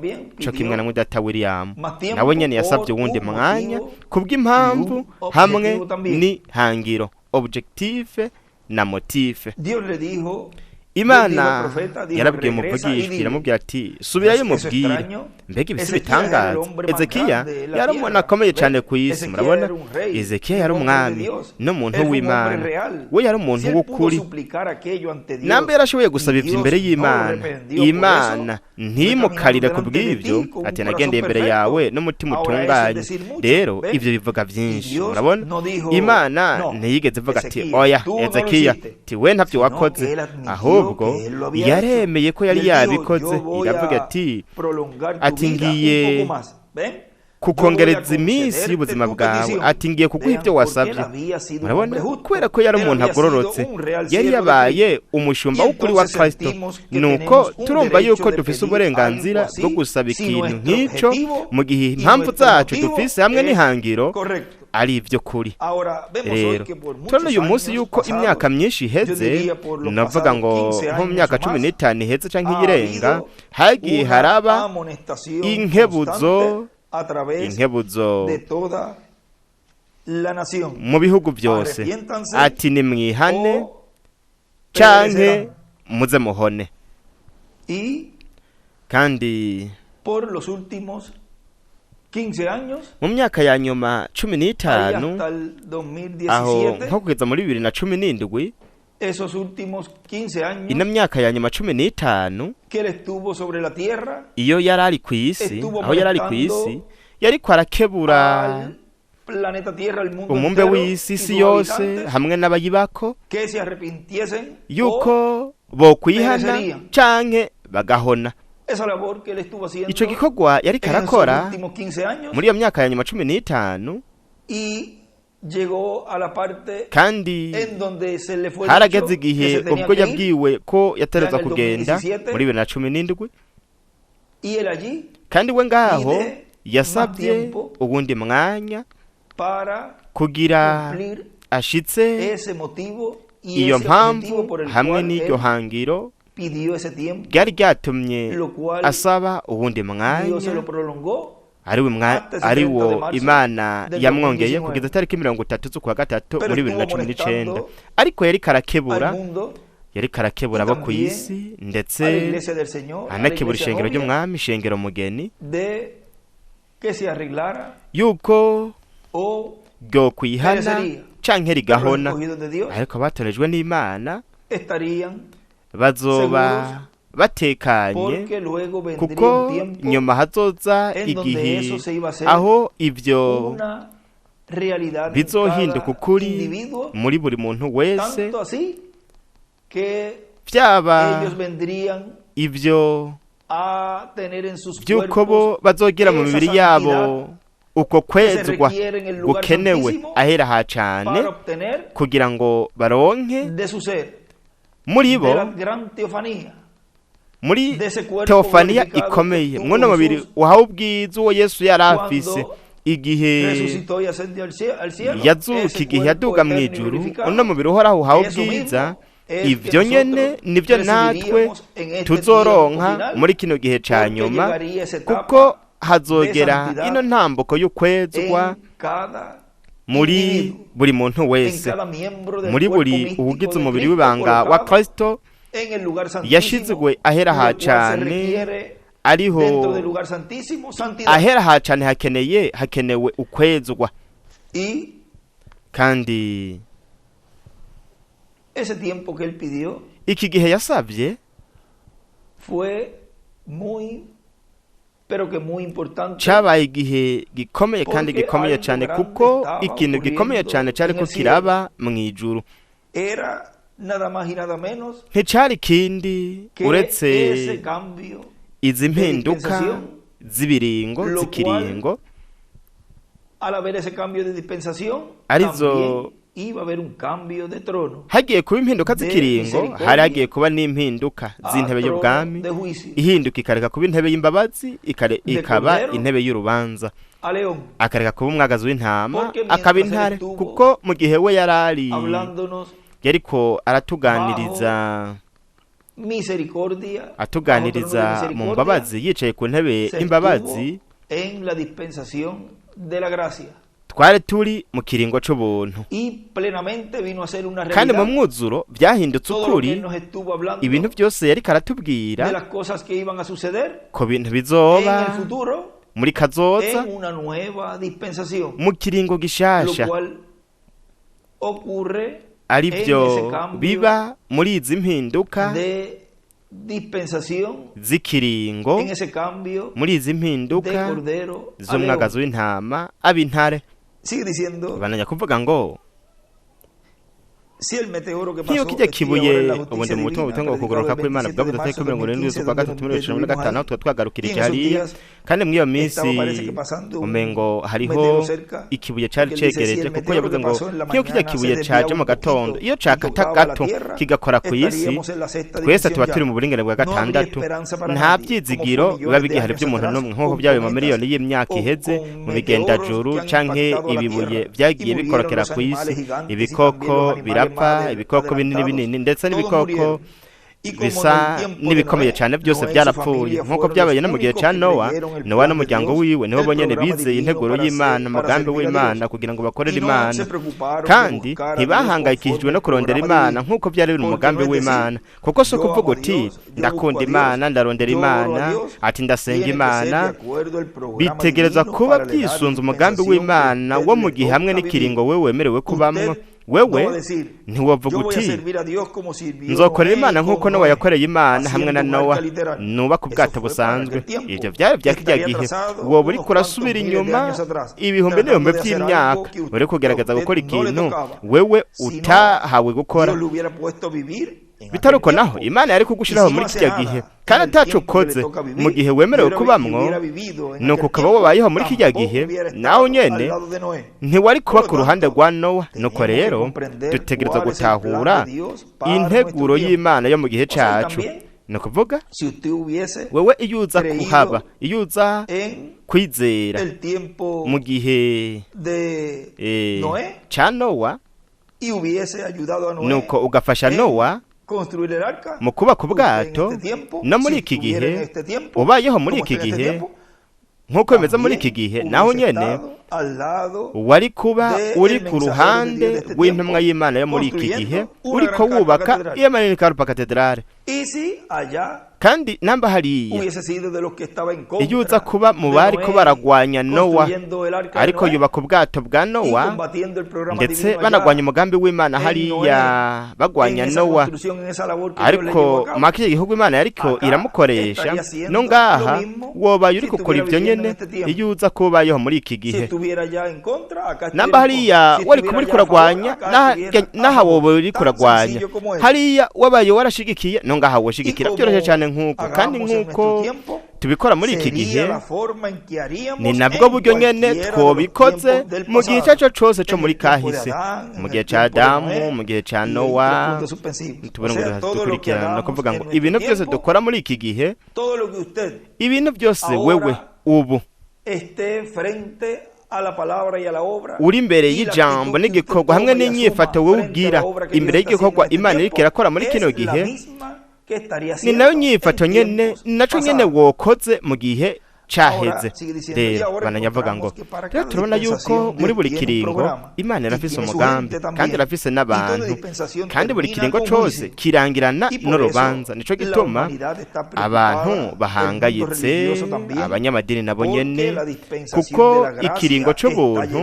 co kimwe na Dr. William nawe nyene yasabye uwundi mwanya kubw'impamvu hamwe n'ihangiro, objective na motive. Imana yarabwiye umuvugishwa, iramubwira ati subirayo mubwire. mbega ibisi bitangaza. Hezekiya yari umuntu akomeye cyane ku isi, murabona. Hezekiya yari umwami n'umuntu w'Imana, we yari umuntu w'ukuri. nambe yarashoboye gusaba ibyo imbere y'Imana, Imana ntimukarire ku bw'ibyo, ati nagendeye imbere yawe n'umutima utunganye. rero ibyo bivuga byinshi, murabona. Imana ntiyigeze ivuga ati oya Hezekiya, ati we ntabyo wakoze, ahubwo yaremeye ko yari yabikoze. iravuga ati ngiye kukongereza iminsi y'ubuzima bwawe, ati ngiye kuguha ibyo wasabye. murabona, kubera ko yari umuntu agororotse, yari yabaye umushumba w'ukuri wa Kristo. nuko turumva yuko dufise uburenganzira bwo gusaba ikintu nk'icyo mu gihe impamvu zacu dufise hamwe n'ihangiro ari ibyo kuri. rero turabona uyu munsi yuko imyaka myinshi iheze, navuga ngo nko mu myaka 15 iheze canke iyirenga, hagiye haraba inkebuzo mu bihugu byose, ati nimwihane canke muze muhone. kandi mu myaka ya nyuma 15, aho nko kugeza muri 2017, ino myaka ya nyuma 15 iyo yari ari ku isi, aho yari ari ku isi, yari kwarakebura umumbe w'isi, isi yose hamwe n'abayibako, yuko bokwihana canke bagahona. ico gikorwa yari karakora muri iyo myaka ya nyuma 15, kandi harageze igihe ubwo yabwiwe ko yatereza kugenda muri 2017, kandi we ngaho yasabye ubundi mwanya kugira ashitse iyo mpamvu hamwe n'iryo hangiro ryari ryatumye asaba ubundi mwanya ari wo Imana yamwongeye kugeza tariki 30 z'ukwa gatatu muri 2019. ariko yari karakebura abo ku isi ndetse anakebura ishengero ry'umwami, ishengero mugeni, yuko ryo kwihana canke rigahona. ariko batorejwe n'Imana bazoba batekanye, kuko nyuma hazoza igihe aho ibyo bizohinduka ukuri muri buri muntu wese, byaba ibyo by'uko bo bazogira mu mibiri yabo uko kwezwa gukenewe ahera ha cane kugira ngo baronke muri bo, muri teofaniya ikomeye, mwono mubiri wahawe ubwiza uwo Yesu yari afise igihe yazuka, igihe yaduga mu ijuru. uno mubiri uhoraho uhawe ubwiza, ivyo nyene nivyo natwe tuzoronka muri kino gihe ca nyuma, kuko hazogera ino ntambuko y'ukwezwa muri buri muntu wese, muri buri uwugize umubiri w'ibanga wa Kristo yashizwe ahera ha cane, ariho ahera ha cane hakenewe ukwezwa. kandi iki gihe yasavye cabaye igihe gikomeye kandi gikomeye cane, kuko ikintu gikomeye cane cariko kiraba mw'ijuru. nticari kindi uretse izi mpinduka z'ibiringo z'ikiringo, arizo hagiye kuba impinduka z'ikiringo, hari hagiye kuba n'impinduka z'intebe y'ubwami, ihinduka ikareka kuba intebe y'imbabazi, ikaba intebe y'urubanza, akareka kuba umwagazi w'intama akaba intare, kuko mu gihe we yariko aratuganiriza mu mbabazi, yicaye ku ntebe y'imbabazi, twari turi mu kiringo c'ubuntu, kandi mu mwuzuro vyahindutse ukuri. ibintu byose yariko aratubwira ko bintu bizoba muri kazoza mu kiringo gishasha, ari byo biba muri izi mpinduka z'ikiringo, muri izi mpinduka z'umwagazi w'intama ab'intare. bananya kuvuga ngo nk'iyo kijya kibuye ubundi mu butumwa butanga kugororoka kw'Imana bwavuze tariki 27 z'ukwa gatatu 2015, aho twagarukira icyari. kandi muri iyo minsi umengo hariho ikibuye cari cegereje, kuko yavuze ngo nk'iyo kijya kibuye caje mu gatondo, iyo cakata gato kigakora ku isi, twese tuba turi mu buringane bwa gatandatu. nta byizigiro biba bigihari by'umuntu n'umwe, nk'uko byabaye mu miliyoni y'imyaka iheze mu bigendajuru canke ibibuye vyagiye bikorokera ku isi. ibikoko ibikoko binini ndetse n'ibikoko bisa n'ibikomeye cyane byose byarapfuye, nk'uko byabaye no mu gihe cya Nowa n'umuryango wiwe. nibo bonyene bizeye integuro y'Imana, umugambi w'Imana kugira ngo bakorere Imana, kandi ntibahangayikishijwe no kurondera Imana nk'uko byari biri mu mugambi w'Imana. kuko so kuvuga uti ndakunda Imana, ndarondera Imana, ati ndasenga Imana, bitegereza kuba byisunze umugambi w'Imana wo mu gihe hamwe n'ikiringo wewe wemerewe kubamwo. wewe ntiwavuga uti nzokorera Imana nk'uko Nowa yakoreye Imana hamwe na Nowa, nuba ku bwato busanzwe. ibyo byari bya kijya gihe. wowe uri kurasubira inyuma ibihumbi n'ibihumbi by'imyaka, uri kugerageza gukora ikintu wewe utahawe gukora. bitari uko naho Imana yari kugushiraho muri kijya gihe, kandi atacu ukoze mu gihe wemerewe kubamwo, nuko ukaba wabayeho muri kijya gihe, nawe nyene ntiwari kuba ku ruhande rwa Nowa. nuko rero dutegereza gutahura integuro y'Imana yo mu gihe cacu, ni ukuvuga si usted hubiese wewe iyo uza creído kuhaba iyo uza en kwizera el tiempo mu gihe de Noé ca Nowa y hubiese ayudado a Noé nuko ugafasha en Nowa construir el arca, mu kubaka usted en ubwato este tiempo, no muri si iki estuviera en gihe este tiempo, ubayeho muri como iki está en este gihe tiempo, nk'uko bimeze muri también iki gihe naho hubiese nyene estado al lado wari kuba del uri ku mensajero ruhande de Dios de este rw'intumwa tiempo, y'Imana yo muri iki construyendo gihe una uriko gran wubaka catedral. iyo manini karupa katedrale y si allá kandi namba hariya hubiese sido de los que estaba en contra iyo uza kuba mu de bariko Noé, baragwanya Nowa construyendo el arca de ariko Noé, yubaka ubwato bwa y Nowa combatiendo el programa ndetse divino allá banagwanya umugambi w'Imana en hariya Noé, bagwanya en esa Nowa construcción, en esa labor que Dios le llevó ariko a cabo. maka iki gihugu Imana yariko Acá iramukoresha estaría haciendo no ngaha lo mismo wobaye si uri gukora estuviera ivyo viviendo nyene en este tiempo. iyo uza kubayeho muri iki Si gihe estuviera ya en contra, acá namba hariya wari kuba uri kuragwanya naha woba uri kuragwanya hariya wabaye warashigikiye no ngaha woshigikira byoroshye cyane nk'uko kandi nk'uko tubikora muri iki gihe ni nabwo buryo nyene twobikoze mu gihe cyaco cose co muri kahise mu gihe ca Adamu mu gihe ca Nowa tubona ngo dukurikirana no kuvuga ngo ibintu byose dukora muri iki gihe ibintu byose wewe ubu uri imbere y'ijambo n'igikorwa hamwe n'inyifato wowe ubwira imbere y'igikorwa Imana iriko irakora muri kino gihe ni nayo nyifato nyene naco nyene wokoze mu gihe caheze rero bananyavuga ngo rero turabona yuko muri buri kiringo Imana irafise umugambi kandi irafise n'abantu kandi buri kiringo cose kirangirana n'urubanza nico gituma abantu bahangayitse abanyamadini nabo nyene kuko ikiringo c'ubuntu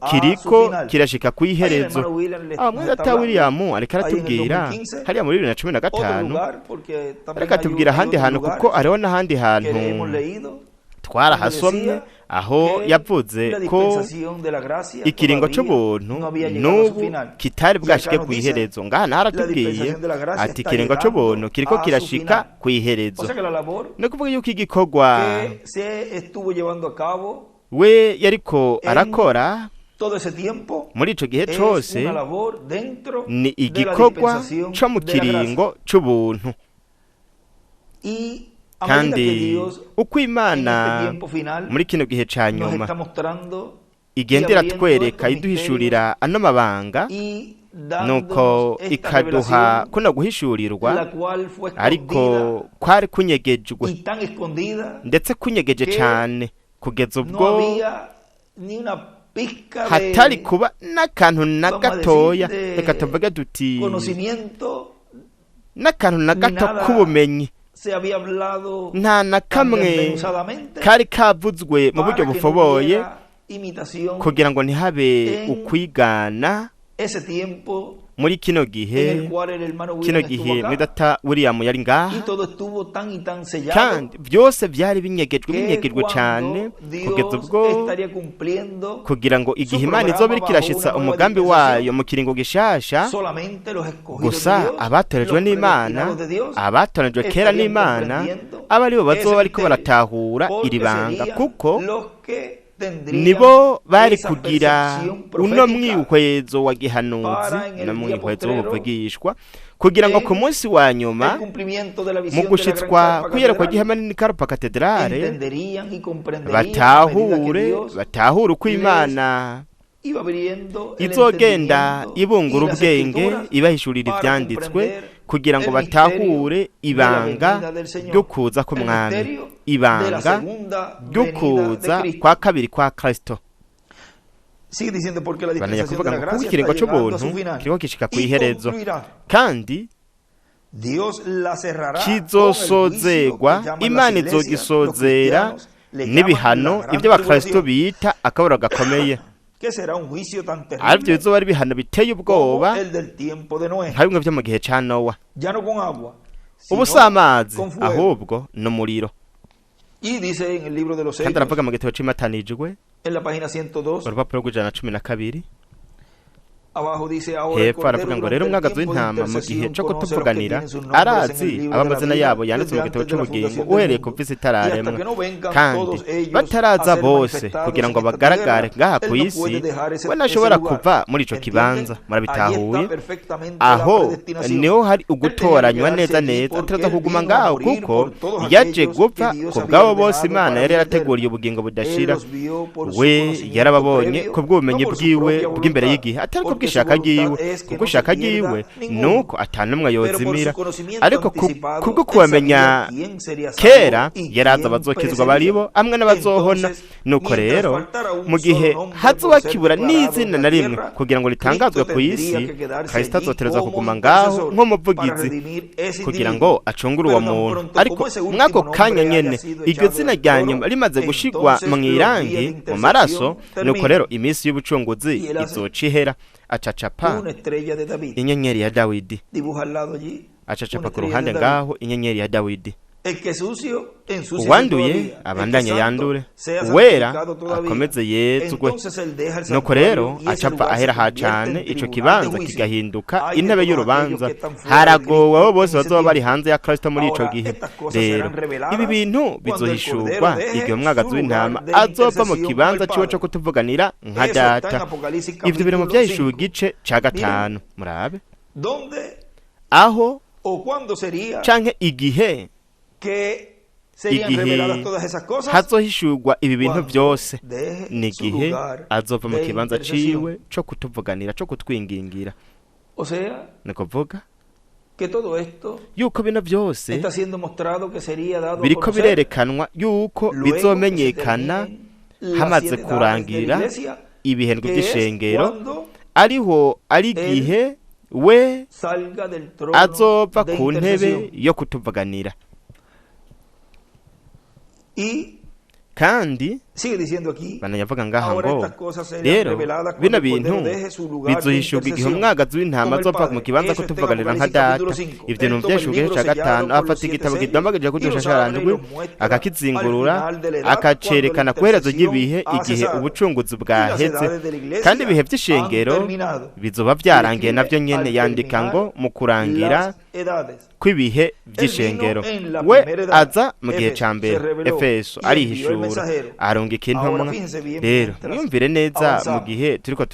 kiriko kirashika kw'iherezo mwene William ariko aratubwira hariya muri 2015 reka tubwira ahandi hantu kuko hariho n'ahandi hantu twarahasomye aho yavuze ko ikiringo c'ubuntu n'ubu kitari bwashike kw'iherezo ngaha naharatubwiye ati ikiringo c'ubuntu kiriko kirashika kw'iherezo no kuvuga yuko igikorwa we yariko arakora muri ico gihe cose ni igikorwa co mu kiringo c'ubuntu kandi uko Imana muri kino gihe ca nyuma igendera twereka iduhishurira ano mabanga nuko ikaduha kuno guhishurirwa ariko kwari kunyegejwe ndetse kunyegeje cane kugeza ubwo hatari kuba n'akantu na gatoya reka tuvuge duti n'akantu na gato k'ubumenyi nta na kamwe kari kavuzwe mu buryo bufoboye kugira ngo ntihabe ukwigana muri kino gihe mwidata William yari ngaha kandi byose byari binyegejwe cyane kugeza ubwo kugira ngo igihe Imana izoba iriko irashitsa umugambi wayo mu kiringo gishasha gusa abatorejwe n'Imana abatorejwe kera n'Imana aba aribo bazoba bariko baratahura iri banga kuko nibo bari kugira uno mwihwezo wa gihanuzi na mwihwezo w'ubuvugishwa kugira ngo ku munsi wa nyuma mu gushitswa kwiyerekwa gihema nini karupa katedrale batahure uko Imana izogenda ibungura ubwenge ibahishurira ivyanditswe kugira ngo batahure ibanga ryo kuza k'umwami ibanga ryo kuza kwa kabiri kwa Kristo bananya kuvuga ngo kuko ikiringo c'ubuntu kiriko gishika kw'iherezo kandi kizosozegwa Imana izogisozera n'ibihano ibyo abakristo bita akabura gakomeye aribyo bizoba ari ibihano biteye ubwoba nka bimwe byo mu gihe ca Nowa ubu si amazi ahubwo n'umuriro kandi aravuga mu gitabo c'imatanijwe urupapuro rw'ijana na 12 hepfo aravuga ngo rero umwagazi w'intama mu gihe cyo kutuvuganira arazi ab'amazina yabo yanditse mu gitabo cy'ubugingo uhereye ku mvisi itararemwa, kandi bataraza bose kugira ngo bagaragare ngaha ku isi, we ntashobora kuva muri ico kibanza. Murabitahuye? Aho niho hari ugutoranywa neza neza, ataraza kuguma ngaho kuko yaje gupfa ku bwabo bose. Imana yari yarateguriye ubugingo budashira, we yarababonye ku bw'ubumenyi bwiwe bw'imbere y'igihe, atari ku bw'ishaka ryiwe. Kuko ishaka ryiwe nuko atanumwe yozimira, ariko kubwo kubamenya kera yaraza abazokizwa baribo amwe n'abazohona. Nuko rero mu gihe hazoba kibura n'izina na rimwe kugira ngo ritangazwe ku isi, Kristo azotereza kuguma ngaho nk'umuvugizi kugira ngo acungure uwo muntu. Ariko mwako kanya nyene iryo zina rya nyuma rimaze gushigwa mu irangi mu maraso, nuko rero iminsi y'ubucunguzi izoca ihera. Acacapa inyenyeri ya Dawidi, acacapa ku ruhande ngaho inyenyeri ya Dawidi. Uwanduye abandanye yandure, uwera akomeze yezwe. Nuko rero acapfa ahera ha cane, ico kibanza kigahinduka intebe y'urubanza. Haragowe abo bose bazoba bari hanze ya Kristo muri ico gihe. Rero ibi bintu bizohishurwa igihe umwagazi w'intama azova mu kibanza ciwe co kutuvuganira nka data. Ivyo biri mu vyahishuwe igice ca 5. Murabe aho canke igihe hazohishurwa ibi bintu byose, ni igihe azova mu kibanza ciwe co kutuvuganira, co kutwingingira. Ni kuvuga yuko bino byose biriko birerekanwa yuko bizomenyekana hamaze kurangira ibihendwe by'ishengero, ariho ari igihe we azova ku ntebe yo kutuvuganira. Kandi banayavuga ngaha ngo rero bino bintu bizohishurwa igihe umwagazi w'intama azova mu kibanza ko tuvuganira nka data. Ivyo ni vyashubwe ca 5. Afata igitabo kidambagije kudushasharandwe akakizingurura akacerekana kuherezo ry'ibihe, igihe ubucunguzi bwaheze kandi ibihe by'ishengero bizoba vyarangiye navyo nyene. Yandika ngo mu kurangira kw'ibihe by'ishengero we aza mu gihe ca mbere. Efeso arihishura arungika intumwa. Rero mwumvire neza, mu gihe turiko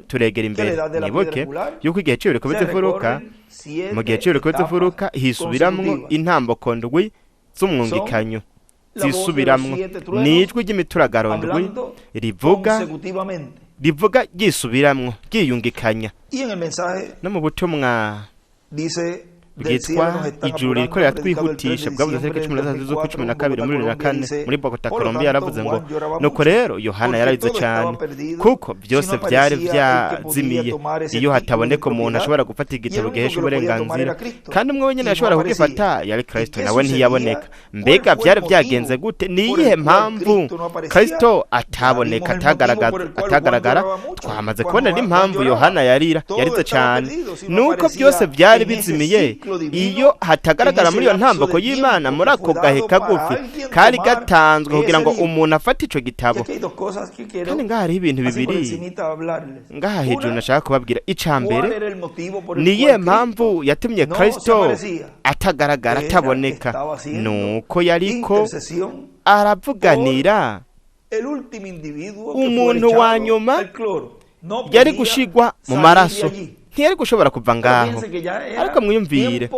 turegera imbere nibuke yuko igihe cyo biriko bizifuruka, mu gihe cyo biriko bizifuruka hisubiramwo intamboko ndwi z'umwungikanyo zisubiramwo, nijwi ry'imituragaro ndwi rivuga ryisubiramwo ryiyungikanya. No mu butumwa bwitwa ijuru ririko riratwihutisha bwavuze tariki 13 z'ukwa 12 muri 2004 muri Bogota, Colombia, yaravuze ngo nuko rero Yohana yararize cyane kuko byose byari byazimiye. Iyo hataboneka umuntu ashobora gufata igitabo gihesha uburenganzira, kandi umwe wenyine yashobora kugifata yari Kristo, nawe ntiyaboneka. Mbega byari byagenze gute? Ni iyihe mpamvu Kristo ataboneka, atagaragara? Twamaze kubona n'impamvu Yohana yarize cyane, nuko byose byari bizimiye. Iyo hatagaragara muri iyo ntambako y'Imana, muri ako gahe kagufi kari gatanzwe kugira ngo umuntu afate ico gitabo. Kandi ngaha hariho ibintu bibiri ngaha hejuru nashaka kubabwira. Ica mbere, niye mpamvu yatumye Kristo atagaragara, ataboneka? Nuko yariko aravuganira umuntu wa nyuma yari gushigwa mu maraso, ntiyari gushobora kuva ngaho. Ariko mwiyumvire,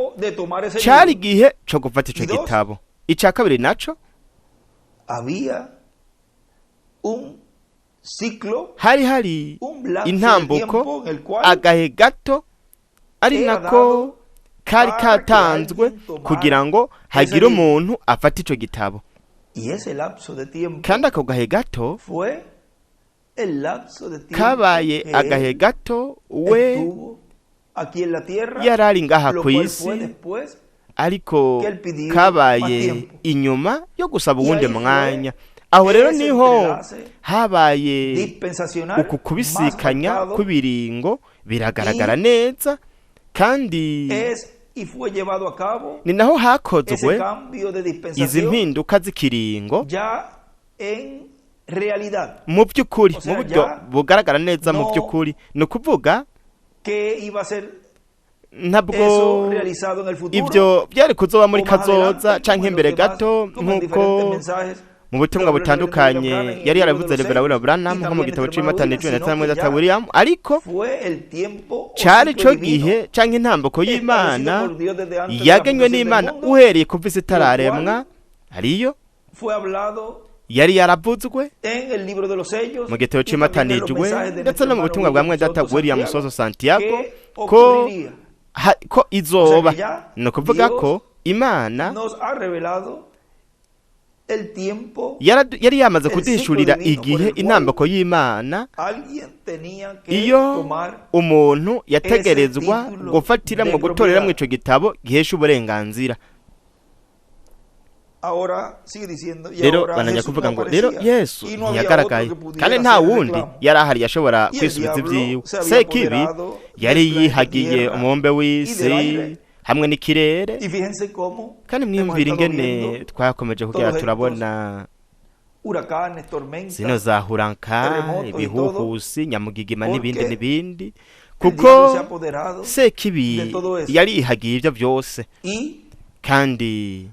cari igihe co gufata ico gitabo. Ica kabiri naco, hari intambuko, agahe gato, ari nako kari katanzwe kugira ngo hagire umuntu afata ico gitabo. Kandi ako gahe gato kabaye agahe gato we yarari ngaha ku isi, ariko kabaye inyuma yo gusaba uwundi mwanya. Aho rero niho habaye uku kubisikanya kw'ibiringo biragaragara neza, kandi ni naho hakozwe izi mpinduka z'ikiringo mu by'ukuri mu buryo bugaragara neza mu by'ukuri ni ukuvuga ntabwo ibyo byari kuzoba muri kazoza cyangwa imbere gato nk'uko mu butumwa butandukanye yari yaravuze Rev William Branham nko mu gitabo cy'Imatane cumi na gatanu Data William, ariko cyari cyo gihe cyangwa intambuko y'Imana yagenywe n'Imana uhereye kuva isi itararemwa, ariyo yari yaravuzwe mu gitabo cy'imatanijwe ndetse no mu butumwa bwa mwene Data William Soso Santiago ko izoba. Ni ukuvuga ko Imana yari yamaze kuduhishurira igihe intambuko y'Imana iyo umuntu yategerezwa gufatira mu gutorera mu ico gitabo gihesha uburenganzira. Rero bananya kuvuga ngo rero Yesu ntiyagaragaye kandi nta wundi yari ahari yashobora kwisubiza ibyiwe. Sekibi yari yihagiye umubumbe w'isi hamwe n'ikirere, kandi mwiyumvira ingene twakomeje kugira turabona zino za huranka, ibihuhusi, nyamugigima n'ibindi n'ibindi, kuko Sekibi yari yihagiye ibyo byose, kandi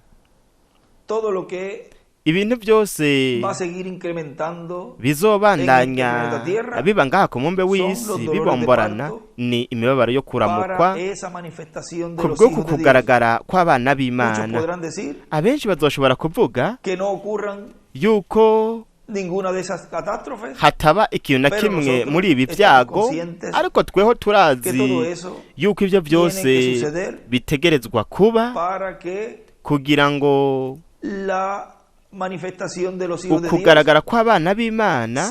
ibintu byose bizobandanya biba ngaha ku mubumbe w'isi bibomborana. Ni imibabaro yo kuramukwa kubwo kugaragara kw'abana b'Imana. Abenshi bazoshobora kuvuga yuko hataba ikintu na kimwe muri ibi byago, ariko tweho turazi yuko ibyo byose bitegerezwa kuba kugira ngo ukugaragara kw'abana b'Imana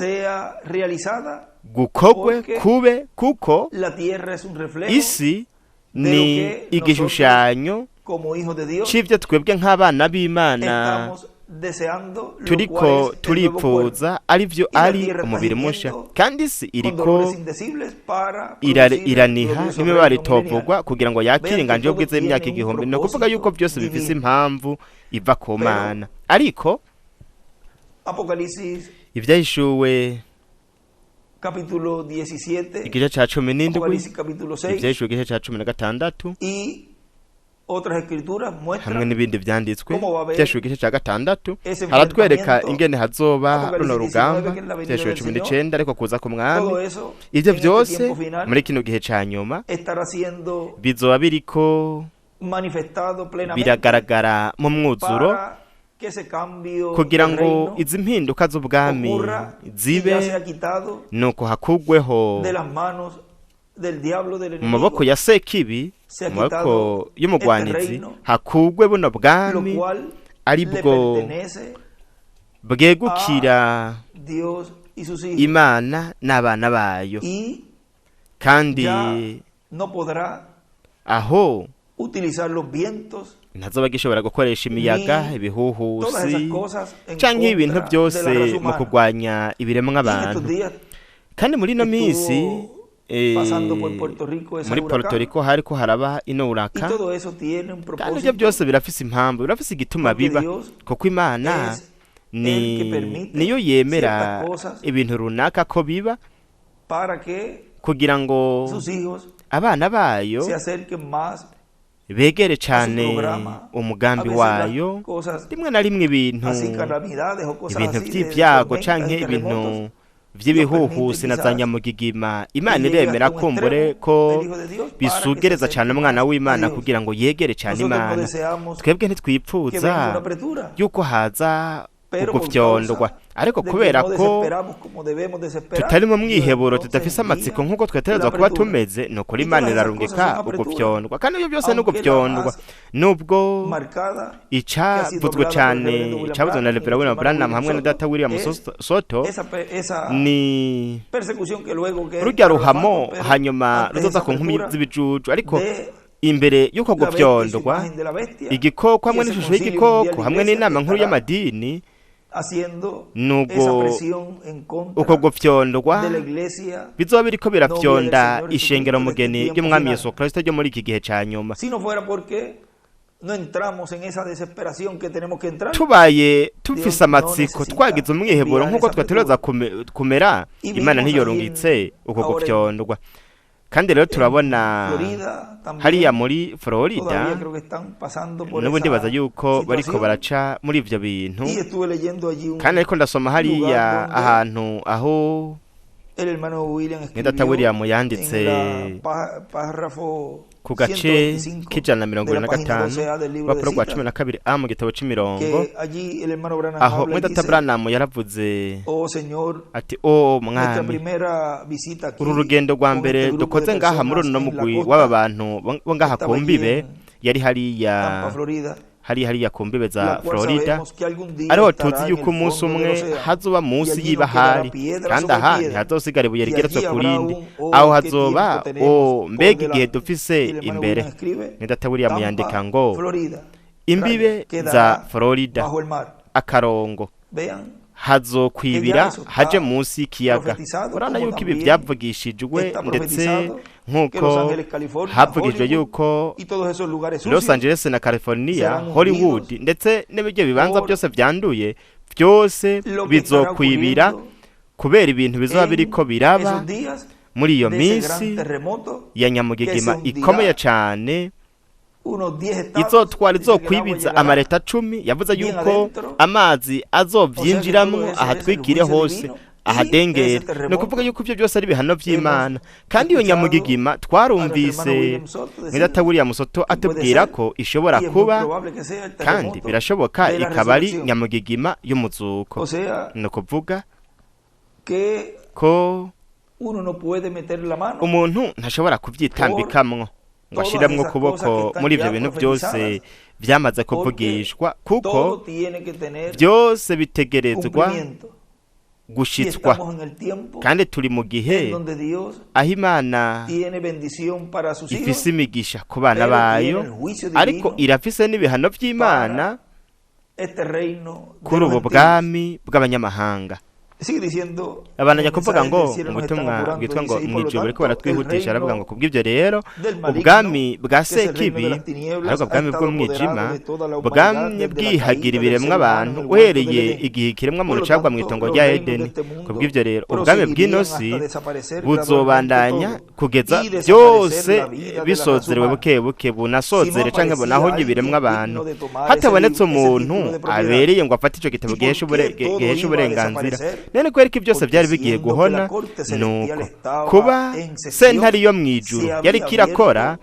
gukogwe kube, kuko isi ni igishushanyo c'ivyo twebwe nk'abana b'Imana turiko turipfuza, arivyo ari umubiri musha, kandi isi iriko iraniha n'imibabaro itovugwa kugira ngo yakire inganje y'ubwiza y'imyaka 1000. Ni ukuvuga yuko byose bifise impamvu iva ku Mana. Ariko ibyahishuwe igice ca 17, ibyahishuwe igice ca 16 hamwe n'ibindi vyanditswe byashuwe igice ca 6 haratwereka ingene hazoba runo rugamba. Byashuwe 19 ariko kuza ku mwami, ivyo byose muri kino gihe ca nyuma bizoba biriko biragaragara mu mwuzuro kugira ngo izi mpinduka z'ubwami zibe, nuko hakugweho mu maboko ya Sekibi, mu maboko y'umugwanizi, hakugwe buno bwami ari bwo bwegukira Imana n'abana bayo, kandi aho ntazoba gishobora gukoresha imiyaga, ibihuhusi canke ibintu byose mu kurwanya ibiremwa abantu. Kandi muri no minsi muri Puerto Rico hariko haraba inuraka, kandi ibyo byose birafise impamvu, birafise igituma biba, kuko Imana niyo yemera ibintu runaka ko biba kugira ngo abana bayo begere cyane umugambi wayo. Rimwe na rimwe ibintu by'ibyago canke ibintu vy'ibihuhusi na za nyamugigima, Imana iremera kumbure ko bisugereza cyane umwana w'Imana kugira ngo yegere cyane Imana. Twebwe ntitwipfuza yuko haza ugufyondwa, ariko kubera ko tutari mu mwiheburo, tudafise amatsiko nk'uko tweterezwa kuba tumeze, ni ukuri Imana irarungika ugufyondwa. Kandi ibyo byose ni ugufyondwa, nubwo icavuzwe cyane icavuzwe na Rev William Branham hamwe na Data William Soto ni rujya ruhamo hanyuma ruzoza ku nkumi z'ibijuju, ariko imbere y'uko gufyondwa igikoko hamwe n'ishusho y'igikoko hamwe n'inama nkuru y'amadini, nubwo uko gufyondwa bizoba biriko birafyonda ishengero mugeni ry'umwami Yesu Kristo ryo muri iki gihe ca nyuma. tubaye tufise amatsiko twagize umwiheburo nk'uko twategereza kumera, Imana ntiyorungitse uko gufyondwa. Kandi rero turabona hariya muri Florida n'ubundi baza yuko bariko baraca muri ivyo bintu, kandi ariko ndasoma hariya ahantu aho Data William yanditse ku gace k'145 rupapuro rwa 12 mu gitabo c'imirongo, aho Data Branham yaravuze ati mwami, uru rugendo rwa mbere dukoze ngaha muri uno mugwi w'aba bantu bo ngaha ku mbibe, yari hariya ku mbibe za Florida, ariho tuzi yuko umunsi umwe hazoba munsi y'ibahari, kandi aha ntihazosigara ibuye rigeretse ku rindi, aho hazoba mbega igihe dufise imbere. Data William yandika ngo imbibe za Florida akarongo hazokwibira haje munsi y'ikiyaga. Urabona yuko ibi byavugishijwe, ndetse nk'uko havugijwe yuko Los Angeles na California, Hollywood ndetse n'ibyo bibanza byose byanduye byose bizokwibira kubera ibintu bizoba biriko biraba muri iyo minsi ya nyamugigima ikomeye cyane, izokwibiza amareta 10. Yavuze yuko amazi azovyinjiramwo ahatwikire hose, ahadengere. No kuvuga yuko ivyo byose ari bihano vy'Imana, kandi iyo nyamugigima twarumvise Data William Soto atubwira ko ishobora kuba, kandi birashoboka ikaba ari nyamugigima y'umuzuko. No kuvuga ko umuntu ntashobora kuvyitambikamwo ngo ashiramwo kuboko muri ivyo bintu byose byamaze kuvugishwa, kuko byose bitegerezwa gushitswa, kandi turi mu gihe aho Imana ifise imigisha ku bana bayo, ariko irafise n'ibihano vy'Imana kuri ubu bwami bw'abanyamahanga. Abana kuvuga ngo umutumwa bwitwa ngo mwijuru ariko baratwihutisha, aravuga ngo kubw'ibyo rero ubwami bwa Sekibi, ariko ubwami bw'umwijima bwamye bwihagira ibiremwa abantu uhereye igihe kiremwa mu rucagwa mu itongo rya Edeni. Kubw'ibyo rero ubwami bw'inosi buzobandanya kugeza byose bisozerewe buke buke, bunasozere canke bunahonye ibiremwa abantu, hatabonetse umuntu abereye ngo afate ico gitabo gihesha uburenganzira. Nene kwereka byose byari bigiye guhona, nuko kuba sentari yo mwijuru yari kirakora,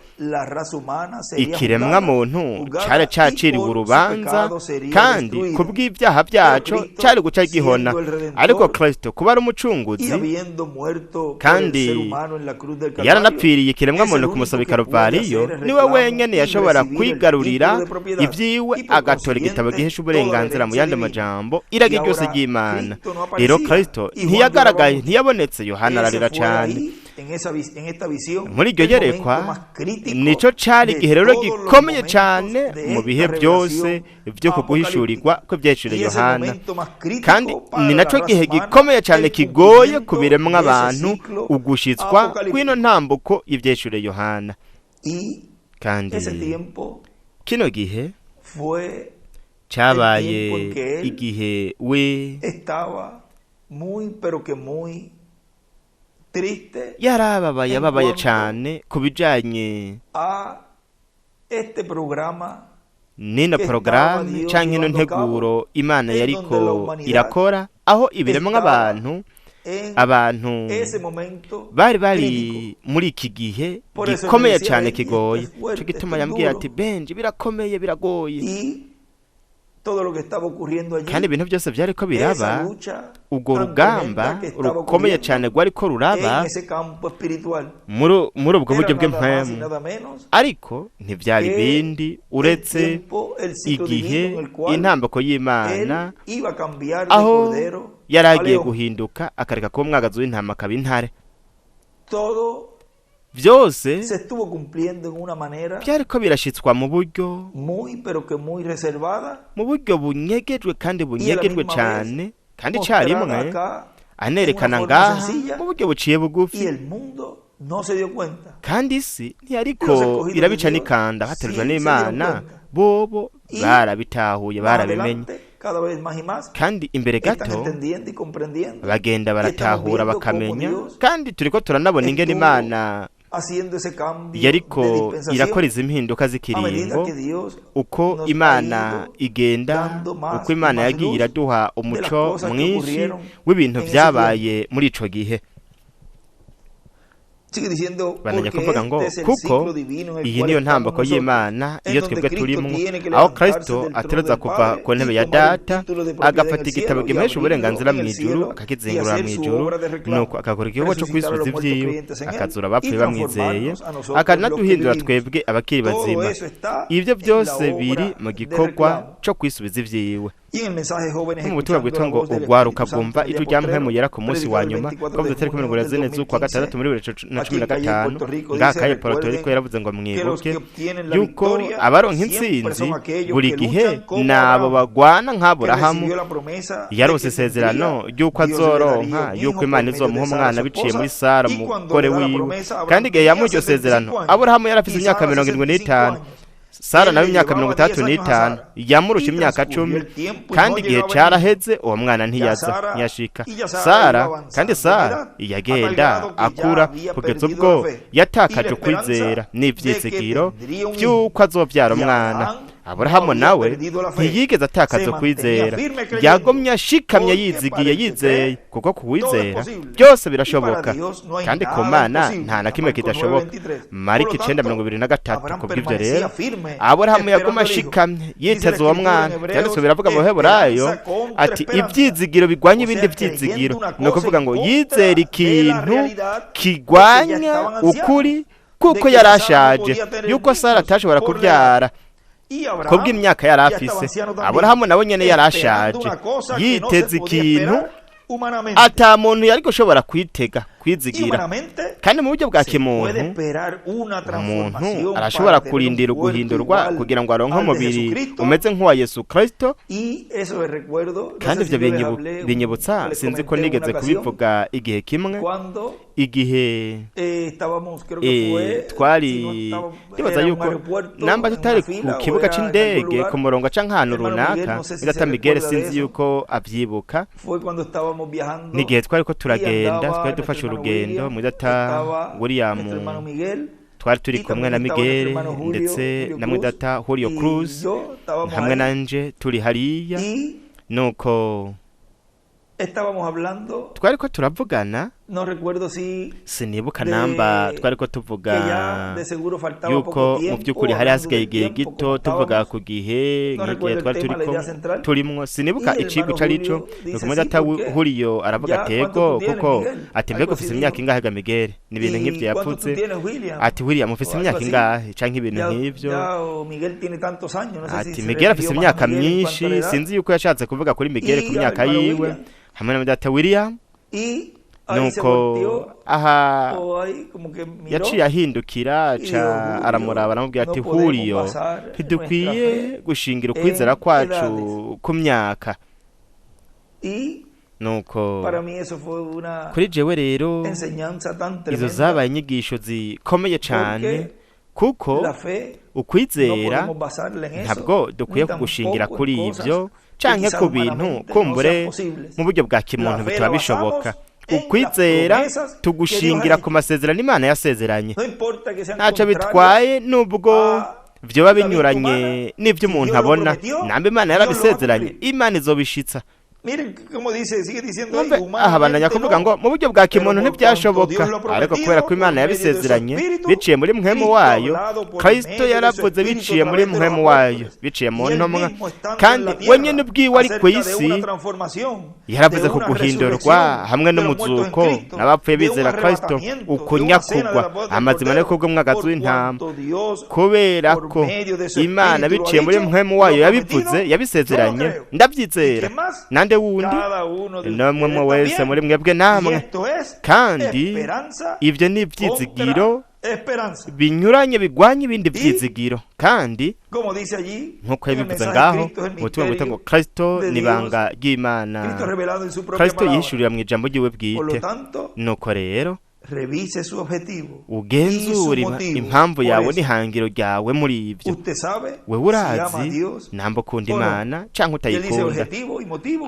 ikiremwa muntu cyari caciriwe urubanza, kandi kubw'ibyaha byacu cyari guca gihona. Ariko Kristo kuba ari umucunguzi, kandi yaranapfiriye ikiremwa muntu kumusaba Karuvariyo, niwe wenyene yashobora kwigarurira ibyiwe agatora igitabo gihesha uburenganzira, mu yandi majambo iragi ryose ry'Imana. Rero Kristo ntiyagaragaye, ntiyabonetse. Yohana ararira cyane muri iryo yerekwa. Nico cari igihe rero gikomeye cyane mu bihe byose byo kuguhishurirwa ko byahishuriye Yohana, kandi ni naco gihe gikomeye cyane kigoye kubiremwa abantu ugushitswa kwino ntambuko ivyahishuriye Yohana. Kandi kino gihe cyabaye igihe we yarababaye cyane ku bijanye nino porogaramu canke ino nteguro Imana yariko irakora, aho ibiremwa abantu bari muri iki gihe gikomeye cyane kigoye. Cyo gituma yambwiye ati Benji, birakomeye biragoye, kandi ibintu byose byariko biraba, ubwo rugamba rukomeye cyane rwariko ruraba muri ubwo buryo bw'impemu, ariko ntibyari bindi uretse igihe intambako y'Imana aho yaragiye guhinduka, akareka kuba umwagazi w'intama akaba intare. Byose byariko birashitswa mu buryo bunyegejwe, kandi bunyegejwe cyane, kandi cyarimwe anerekana ngaha mu buryo buciye bugufi, kandi isi ntiyariko irabica n'ikanda haterwa n'Imana, bobo barabitahuye barabimenye, kandi imbere gato bagenda baratahura bakamenya, kandi turiko turanabona ingene Imana yariko irakora izi mpinduka z'ikiringo, uko Imana igenda, uko Imana yagiye iraduha umuco mwinshi w'ibintu vyabaye muri ico gihe. Bananya kuvuga ngo kuko iyi niyo ntambako y'Imana iyo twebwe turimo, aho Kristo ateruza kuva ku ntebe ya Data agafata igitabo gihesha uburenganzira mu ijuru akakizingurura mu ijuru, nuko akakora igikorwa cyo kwisubiza ivyiwe, akazura abapfuye bamwizeye, akanaduhindura twebwe abakiri bazima. Ivyo byose biri mu gikorwa cyo kwisubiza ivyiwe. Mu butumwa bwitwa ngo ugwaruka bwumva ijwi rya mpwemu yera ku munsi wa nyuma, kuva tariki 14 z'ukwa gatandatu muri 2015, ngakaye Puerto Rico yaravuze ngo mwibuke yuko abaronka intsinzi buri gihe nabo bagwana nk'Aburahamu yarose isezerano yuko azoronka, yuko Imana izomuha umwana biciye muri Sara umugore wiwe, kandi igihe yamuryo sezerano Aburahamu yarafise imyaka 75, Sara nawe imyaka 35, yamurusha imyaka 10, kandi igihe caraheze uwo mwana ntiyashika. Sara yagenda akura kugeza ubwo yatakaje kwizera n'ivyizigiro vy'uko azovyara umwana. Aburahamu nawe ntiyigeze atakaza kwizera, yagomye ashikamye yizigiye yizeye, kuko kuwizera byose birashoboka, kandi ku Mana nta na kimwe kidashoboka. Mariko 9:23. Kubw'ivyo rero Aburahamu yagomye ashikamye yiteze uwo mwana, byanditswe biravuga mu Heburayo ati ivyizigiro bigwanya ibindi vyizigiro, no kuvuga ngo yizera ikintu kigwanya ukuri, kuko yarashaje, yuko Sara atashobora kubyara kubw'imyaka yari afise. Aburahamu nawe nyene yarashaje yiteze ikintu ata muntu yari gushobora kwitega kwizigira, kandi mu buryo bwa kimuntu umuntu arashobora kurindira uguhindurwa kugira ngo aronke umubiri umeze nk'uwa Yesu Kristo. Kandi ivyo binyibutsa, sinzi ko nigeze kubivuga igihe kimwe, igihe twari ndibaza yuko namba tutari ku kibuga c'indege ku murongo canke ahantu runaka, Data Miguel sinzi yuko avyibuka, n'igihe twari ko turagenda, twari dufashe urugendo mu Data William, twari turi kumwe na Miguel ndetse na Data Julio Cruz hamwe nanje turi hariya, nuko twari ko turavugana, sinibuka namba twari ko tuvuga yuko mu by'ukuri hari hasigaye igihe gito tuvuga ku gihe nk'igihe twari turimwo, sinibuka icigo carico, nuko Data Julio aravuga atego, kuko ati mbega ufise imyaka ingahe ga Miguel, ni ibintu nk'ivyo yapfuze, ati William ufise imyaka ingahe canke ibintu nk'ivyo, ati Miguel afise imyaka myinshi, sinzi yuko yashatse kuvuga kuri Miguel ku myaka yiwe hamwe na Data William. Nuko aha yaciye ahindukira aramuraba aramubwira ati Julio, ntidukwiye gushingira ukwizera kwacu ku myaka. Nuko kuri jewe rero izo zabaye inyigisho zikomeye cane, kuko ukwizera ntabwo dukwiye kugushingira kuri ivyo canke ku bintu kumbure mu buryo bwa kimuntu bitaba bishoboka. Ukwizera tugushingira ku masezerano Imana yasezeranye, ntaco bitwaye nubwo vyoba binyuranye n'ivyo umuntu abona, nambe Imana yarabisezeranye, Imana izobishitsa. Aha bandanya kuvuga ngo mu buryo bwa kimuntu ntibyashoboka, ariko kubera ko Imana yabisezeranye biciye muri mpwemu wayo, Kristo yaravuze biciye muri mpwemu wayo, biciye mu ntumwa, kandi we nyene ubwiwe ari ku isi yaravuze ku guhindurwa hamwe n'umuzuko n'abapfuye bizera Kristo, ukunyakugwa amazima no kubwo mwagazi w'intama, kubera ko Imana biciye muri mpwemu wayo yabivuze yabisezeranye, ndabyizera nande wundi namwe mwe wese muri mwebwe namwe, kandi ivyo ni ivyizigiro binyuranye bigwanye ibindi vyizigiro, kandi nkuko yabivuze ngaho mutumwa bita ngo Kristo nibanga ry'Imana, Kristo yishurira mu ijambo ryiwe bwite. Nuko rero ugenzure impamvu yawe n'ihangiro ryawe muri ibyo. wewe urazi namba ukunda Imana cyangwa utayikunda.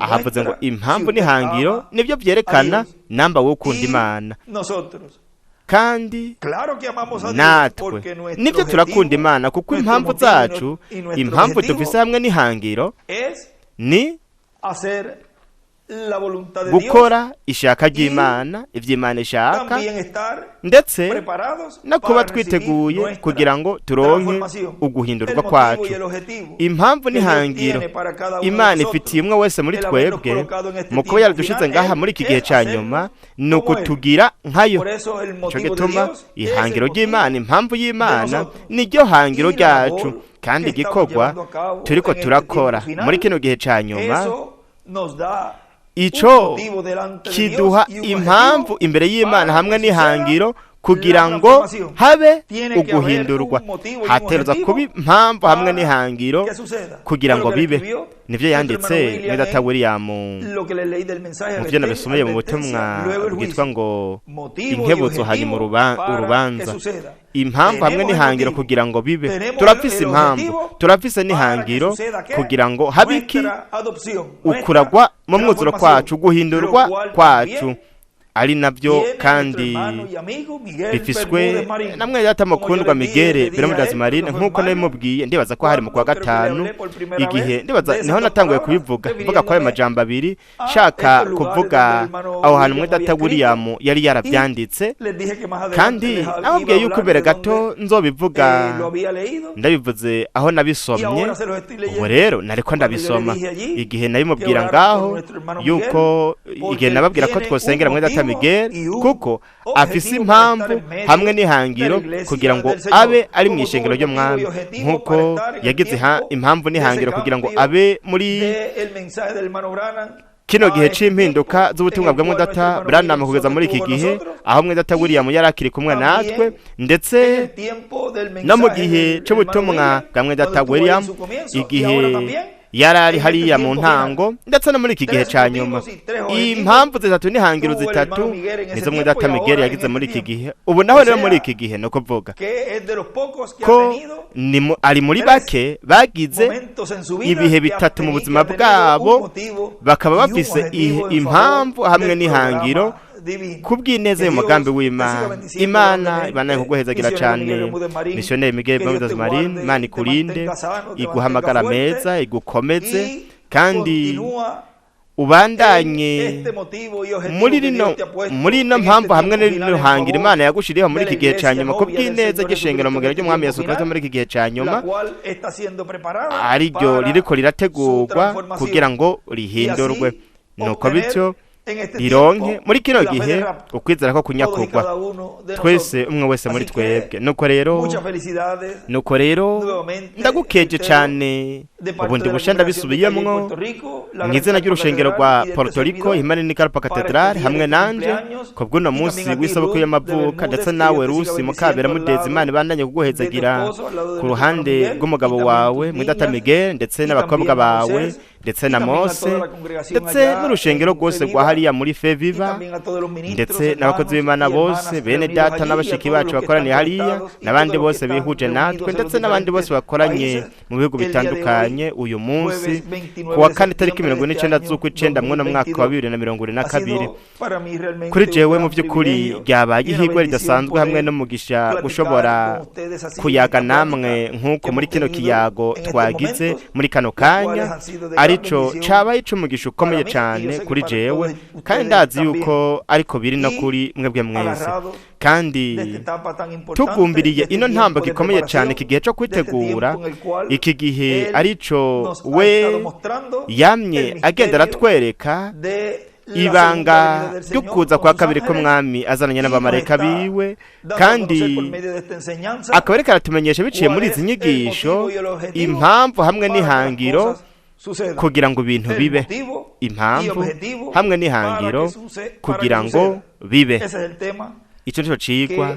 ahavuze ngo impamvu n'ihangiro nibyo byerekana namba wowe ukunda Imana. kandi natwe nibyo turakunda Imana, kuko impamvu zacu, impamvu dufise hamwe n'ihangiro ni gukora ishaka ry'Imana, ivy'Imana ishaka, ndetse no kuba twiteguye kugira ngo turonke uguhindurwa kwacu. impamvu n'ihangiro Imana ifitiye umwe wese muri twebwe mu kuba yaradushize ngaha muri iki gihe cya nyuma ni ukutugira nkayo. ico gituma ihangiro ry'Imana, impamvu y'Imana niryo hangiro ryacu, kandi igikorwa turiko turakora muri kino gihe cya nyuma ico kiduha impamvu imbere y'Imana hamwe n'ihangiro kugira ngo habe uguhindurwa. hateruza kuba impamvu hamwe n'ihangiro kugira ngo bibe. nivyo yanditse muri data William mu byo nabisomeye mu butumwa bwitwa ngo inkebutso hanyuma urubanza. impamvu hamwe n'ihangiro kugira ngo bibe. turafise impamvu, turafise n'ihangiro kugira ngo habiki ukuragwa mu mwuzuro kwacu, guhindurwa kwacu, ari nabyo kandi bifiswe namwe data mukundwa Miguel Bermudez Marine, nkuko nabimubwiye. ndibaza ko hari mu kwa gatanu, igihe ndibaza niho natanguye kuvuga ko ayo majambo abiri shaka kuvuga aho hantu mwe data William yari yarabyanditse, kandi nababwiye yuko imbere gato nzobivuga. ndabivuze aho nabisomye. ubu rero nariko ndabisoma igihe nabimubwira ngaho yuko igihe nababwira ko twosengera mwe data Miguel, kuko afise impamvu hamwe n'ihangiro kugira ngo abe ari mu ishengero ry'Umwami, nkuko yagize impamvu n'ihangiro kugira ngo abe muri kino gihe c'impinduka z'ubutumwa bwa Mwedata Branham kugeza muri iki gihe, aho Mwedata William yari akiri kumwe natwe, ndetse no mu gihe c'ubutumwa bwa Mwedata William igihe yarari hariya mu ntango, ndetse no muri iki gihe cya nyuma. impamvu zitatu n'ihangiro zitatu nizo Mwedata Miguel yagize muri iki gihe. ubu naho rero muri iki gihe no kuvuga ko ari muri bake bagize ibihe bitatu mu buzima bwabo, bakaba bafise impamvu hamwe n'ihangiro kubw'ineza y'umugambi w'Imana. Imana ibanaye kuguhezagira cyane missionnaire Miguel Bermudez Marine. Imana ikurinde, iguhamagara meza, igukomeze, kandi ubandanye muri ino mpamvu hamwe n'ihangiro Imana yagushiriyeho muri iki gihe cya nyuma, kubw'ineza y'ishengero mu gihe ry'Umwami Yesu Kristo muri iki gihe cya nyuma, ariryo ririko rirategurwa kugira ngo rihindurwe. nuko bityo rironke muri kino gihe ukwizera ko kunyakurwa twese, umwe wese muri twebwe. nuko rero ndagukeje cyane. ubundi busha ndabisubiyemwo mu izina ry'urushengero rwa Puerto Rico Emanuel Cathedral hamwe nanje kubw'uno munsi w'isabukuru y'amavuka, ndetse nawe Rusi Mukabera Mudezi. Imana ibandanye kuguhezagira ku ruhande rw'umugabo wawe Mwedata Miguel, ndetse n'abakobwa bawe, ndetse na Mose, ndetse n'urushengero rwose rwa hariya muri Feviva, ndetse n'abakozi b'Imana bose, bene data n'abashiki bacu bakoraniye hariya, n'abandi bose bihuje natwe, ndetse n'abandi bose bakoranye mu bihugu bitandukanye uyu munsi ku wa kane tariki 29 z'ukwicenda mu mwaka wa 2022. kuri jewe mu by'ukuri ryabaye ihigwe ridasanzwe hamwe n'umugisha gushobora kuyaga namwe nk'uko muri kino kiyago twagize muri kano kanya, arico cabaye c'umugisha ukomeye cyane kuri jewe, kandi ndazi yuko ariko biri no kuri mwebwe mwese. kandi tugumbiriye ino ntambwe ikomeye cyane iki gihe cyo kwitegura iki gihe arico we yamye agenda aratwereka ibanga ryo kuza kwa kabiri k'Umwami azananye n'abamarayika biwe, kandi akabareka aratumenyesha biciye muri izi nyigisho impamvu hamwe n'ihangiro kugira ngo ibintu bibe. impamvu hamwe n'ihangiro kugira ngo bibe. icyo nicyo cigwa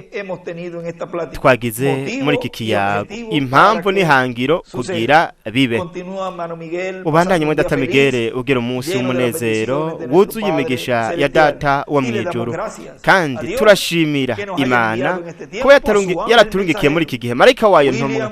twagize muri iki kiyago, impamvu n'ihangiro kugira bibe. Ubandanye muri Data Miguel ugira umunsi w'umunezero wuzuye imigisha ya Data wo mw'ijuru, kandi turashimira Imana kuba yaraturungikiye muri iki gihe marayika wayo ntumwa